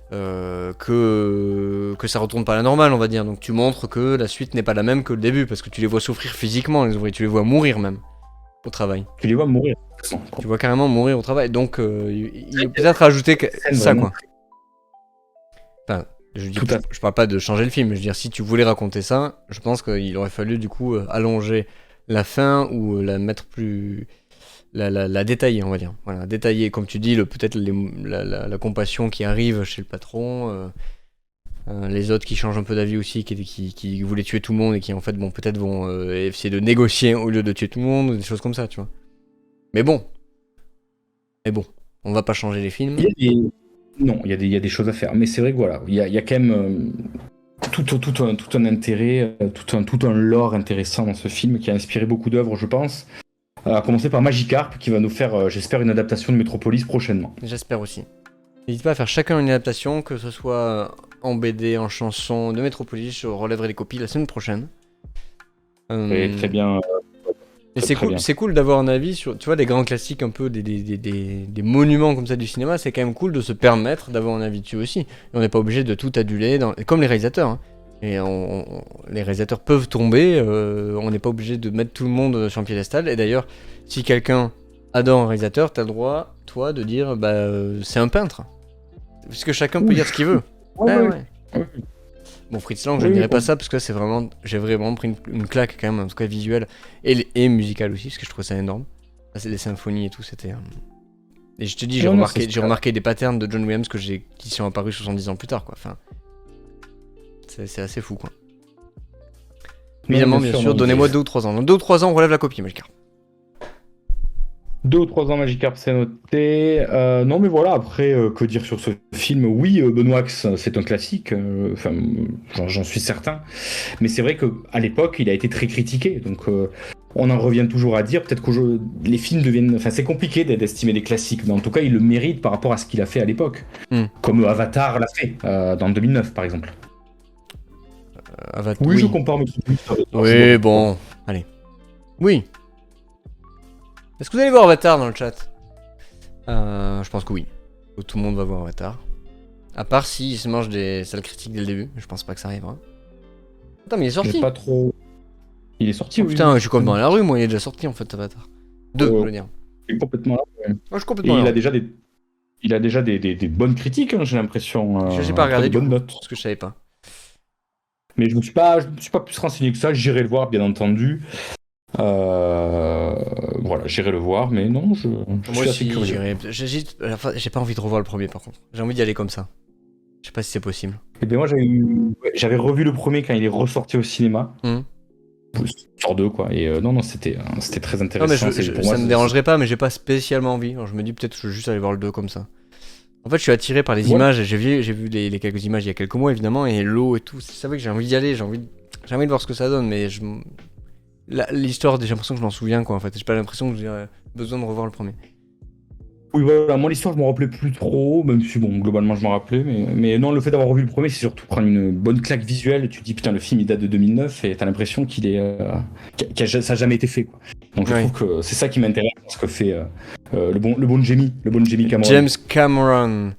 que ça retourne pas à la normale, on va dire. Donc tu montres que la suite n'est pas la même que le début, parce que tu les vois souffrir physiquement, les ouvriers, tu les vois mourir même au travail. Tu les vois mourir. Tu vois carrément mourir au travail. Donc il peut-être rajouter ça quoi. Enfin, je parle pas de changer le film, mais je veux dire, si tu voulais raconter ça, je pense qu'il aurait fallu du coup allonger la fin ou la mettre plus. La détailler, on va dire. Voilà, détailler, comme tu dis, peut-être la compassion qui arrive chez le patron, les autres qui changent un peu d'avis aussi, qui voulaient tuer tout le monde et qui en fait, bon, peut-être vont essayer de négocier au lieu de tuer tout le monde, ou des choses comme ça, tu vois. Mais bon, on va pas changer les films. Non, il y a des choses à faire. Mais c'est vrai que voilà, il y a quand même. tout un intérêt, tout un lore intéressant dans ce film qui a inspiré beaucoup d'œuvres, je pense. À commencer par Magikarp, qui va nous faire, j'espère, une adaptation de Metropolis prochainement. J'espère aussi. N'hésite pas à faire chacun une adaptation, que ce soit en BD, en chanson, de Metropolis. Je relèverai les copies la semaine prochaine. Et très bien. Et c'est cool, c'est cool d'avoir un avis sur, tu vois, des grands classiques un peu, des monuments comme ça du cinéma. C'est quand même cool de se permettre d'avoir un avis dessus aussi. Et on n'est pas obligé de tout aduler, comme les réalisateurs. Hein. Et les réalisateurs peuvent tomber. On n'est pas obligé de mettre tout le monde sur un piédestal. Et d'ailleurs, si quelqu'un adore un réalisateur, t'as le droit, toi, de dire, c'est un peintre. Parce que chacun peut dire ce qu'il veut. Ouais. Bon, Fritz Lang, je ne dirais pas ça parce que c'est vraiment, j'ai vraiment pris une claque quand même, en tout cas visuelle et musicale aussi, parce que je trouvais ça énorme. Là, c'est des symphonies et tout, c'était. Et je te dis, j'ai remarqué des patterns de John Williams qui sont apparus 70 ans plus tard, quoi. Enfin, c'est assez fou, quoi. Évidemment, bien sûr, donnez-moi 2 ou 3 ans. Dans 2 ou 3 ans, on relève la copie, Magikarp. 2 ou 3 ans Magikarp, c'est noté. Non, mais voilà, après, que dire sur ce film? Oui, Benoît, c'est un classique, enfin, j'en suis certain. Mais c'est vrai qu'à l'époque, il a été très critiqué. Donc, on en revient toujours à dire, peut-être que les films deviennent. Enfin, c'est compliqué d'estimer des classiques, mais en tout cas, il le mérite par rapport à ce qu'il a fait à l'époque. Comme Avatar l'a fait, dans 2009, par exemple. Avatar, oui, je compare mes trucs. Oui, bon, allez. Oui. Est-ce que vous allez voir Avatar dans le chat? Je pense que oui. Tout le monde va voir Avatar. À part s'il se mange des sales critiques dès le début. Je pense pas que ça arrivera. Attends, mais il est sorti. Pas trop. Il est sorti, oui. Putain, je suis complètement à la rue, moi. Il est déjà sorti en fait, Avatar. 2, je veux dire. Il est complètement là. Ouais. Moi, je suis complètement là. Il a déjà des bonnes critiques, hein, j'ai l'impression. J'ai pas regardé des bonnes notes. Parce que je savais pas. Mais je me suis pas plus renseigné que ça. J'irai le voir, bien entendu. Voilà, j'irai le voir, mais non, je suis assez curieux. J'ai pas envie de revoir le premier, par contre. J'ai envie d'y aller comme ça. Je sais pas si c'est possible. Et bien moi, j'avais revu le premier quand il est ressorti au cinéma. Sur 2, quoi. Et non, c'était très intéressant. Non, mais ça me dérangerait pas, mais j'ai pas spécialement envie. Alors, je me dis peut-être que je vais juste aller voir le 2 comme ça. En fait, je suis attiré par les images. J'ai vu les quelques images il y a quelques mois, évidemment, et l'eau et tout. C'est vrai que j'ai envie d'y aller, j'ai envie de voir ce que ça donne, mais l'histoire, j'ai l'impression que je m'en souviens, quoi, en fait. J'ai pas l'impression que j'ai besoin de revoir le premier. Oui, voilà, moi l'histoire je m'en rappelais plus trop, même si bon, globalement je m'en rappelais, mais non, le fait d'avoir revu le premier, c'est surtout prendre une bonne claque visuelle. Tu te dis putain, le film il date de 2009 et t'as l'impression qu'il est, ça a jamais été fait, quoi. Donc je trouve que c'est ça qui m'intéresse, ce que fait le bon Jamie Cameron. James Cameron.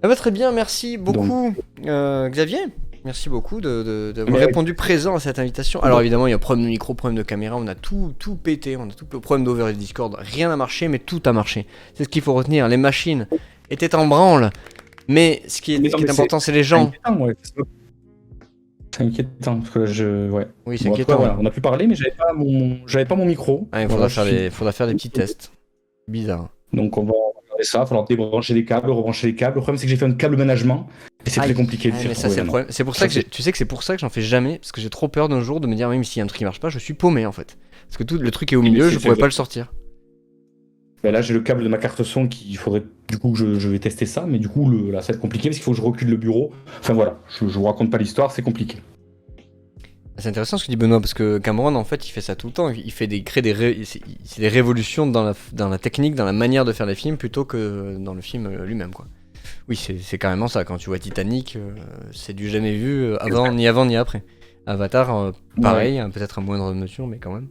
Ah bah, très bien, merci beaucoup, Xavier. Merci beaucoup d'avoir répondu présent à cette invitation. Alors évidemment, il y a problème de micro, problème de caméra, on a tout pété, on a tout le problème d'Over Discord, rien n'a marché, mais tout a marché. C'est ce qu'il faut retenir, les machines étaient en branle, mais ce qui est important, c'est les gens. C'est inquiétant, parce que Oui, c'est inquiétant. Voilà, on a pu parler, mais j'avais pas mon micro. Il faudra faire des petits tests. Bizarre. Donc on va regarder ça, il va falloir débrancher les câbles, rebrancher les câbles. Le problème c'est que j'ai fait un câble management et c'est très compliqué de faire. C'est pour ça que tu sais que c'est pour ça que j'en fais jamais, parce que j'ai trop peur d'un jour de me dire même s'il y a un truc qui marche pas, je suis paumé en fait. Parce que tout le truc est au milieu, je pourrais pas le sortir. Ben là j'ai le câble de ma carte son qu'il faudrait du coup que je vais tester ça, mais du coup là ça va être compliqué parce qu'il faut que je recule le bureau. Enfin voilà, je vous raconte pas l'histoire, c'est compliqué. C'est intéressant ce que dit Benoît, parce que Cameron en fait il fait ça tout le temps, il crée des révolutions dans la technique, dans la manière de faire les films plutôt que dans le film lui-même, quoi. Oui, c'est carrément ça, quand tu vois Titanic, c'est du jamais vu ni avant ni après. Avatar, pareil, peut-être à moindre mesure, mais quand même.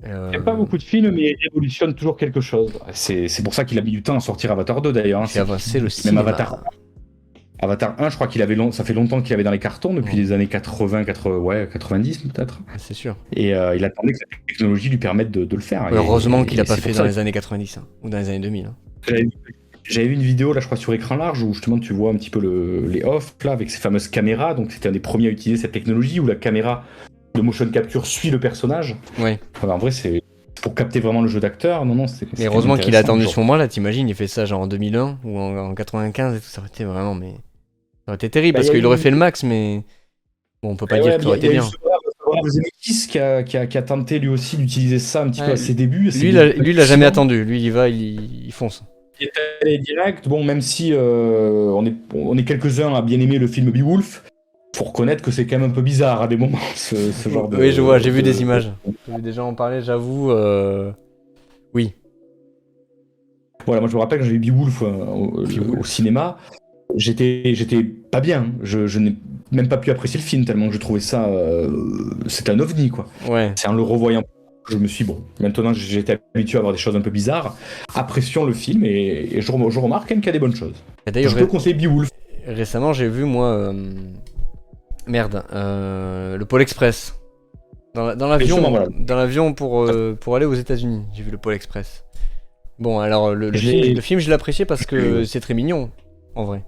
Il n'y a pas beaucoup de films, mais il révolutionne toujours quelque chose. C'est pour ça qu'il a mis du temps à sortir Avatar 2 d'ailleurs. C'est le cinéma. Même Avatar 1, je crois ça fait longtemps qu'il avait dans les cartons, depuis les années 90 peut-être. C'est sûr. Et il attendait que la technologie lui permette de le faire. Heureusement qu'il n'a pas fait dans les années 90 ou dans les années 2000. J'avais vu une vidéo là, je crois, sur écran large où justement tu vois un petit peu les off là avec ces fameuses caméras. Donc c'était un des premiers à utiliser cette technologie où la caméra de motion capture suit le personnage. Ouais. Enfin, en vrai, c'est pour capter vraiment le jeu d'acteur. Non, mais heureusement qu'il a attendu ce moment-là. T'imagines, il fait ça genre en 2001 ou en 95 et tout. Ça aurait été vraiment, mais ça aurait été terrible parce qu'il aurait fait le max, mais bon, on peut pas dire que ça aurait été bien. Zemeckis qui a tenté lui aussi d'utiliser ça un petit peu à ses débuts. Lui, il a jamais attendu. Lui, il fonce. Il est allé direct. Bon, même si on est quelques-uns à bien aimer le film Beowulf, faut reconnaître que c'est quand même un peu bizarre à des moments, ce genre de... Oui, je vois, j'ai vu des images. J'ai vu des gens en parler, j'avoue. Oui. Voilà, moi je me rappelle quand j'ai vu Beowulf Beowulf. au cinéma, j'étais pas bien. Je n'ai même pas pu apprécier le film tellement que je trouvais ça... c'était un ovni, quoi. Ouais. C'est en le revoyant, je me suis dit, bon, maintenant j'étais habitué à voir des choses un peu bizarres, apprécions le film et je remarque quand même qu'il y a des bonnes choses. Et d'ailleurs, Je peux conseiller Beowulf. récemment, j'ai vu, moi. Merde. Le Pôle Express. Dans l'avion, Justement, voilà. dans l'avion pour aller aux États-Unis, j'ai vu le Pôle Express. Bon, alors le J'ai- film, je l'ai apprécié parce que c'est très mignon, en vrai.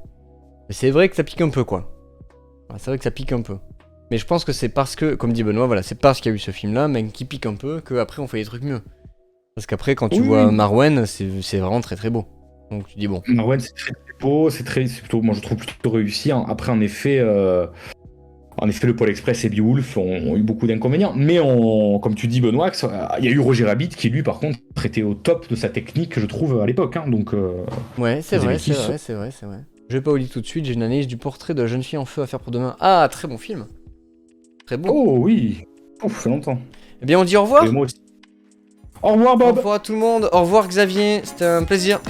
Mais c'est vrai que ça pique un peu, quoi. Ouais, c'est vrai que ça pique un peu. Mais je pense que c'est parce que, comme dit Benoît, voilà, c'est parce qu'il y a eu ce film-là, même qui pique un peu, qu'après on fait des trucs mieux. Parce qu'après, quand tu Oui, vois oui. Marwen, c'est vraiment très très beau. Donc tu dis bon. Marwen, c'est très, très beau, c'est plutôt, moi je trouve plutôt réussi. Après, en effet, le Pôle Express et Beowulf ont eu beaucoup d'inconvénients. Mais comme tu dis, Benoît, il y a eu Roger Rabbit qui, lui, par contre, était au top de sa technique, je trouve, à l'époque. Hein. Donc, Ouais, c'est les vrai, c'est effectifs vrai, c'est vrai, c'est vrai. Je vais pas vous dire tout de suite, j'ai une analyse du portrait de la jeune fille en feu à faire pour demain. Ah, très bon film. Très beau. Oh oui, ouf, ça fait longtemps. Eh bien, on dit au revoir. Et moi aussi. Au revoir, Au Bob. revoir à tout le monde. Au revoir Xavier, c'était un plaisir.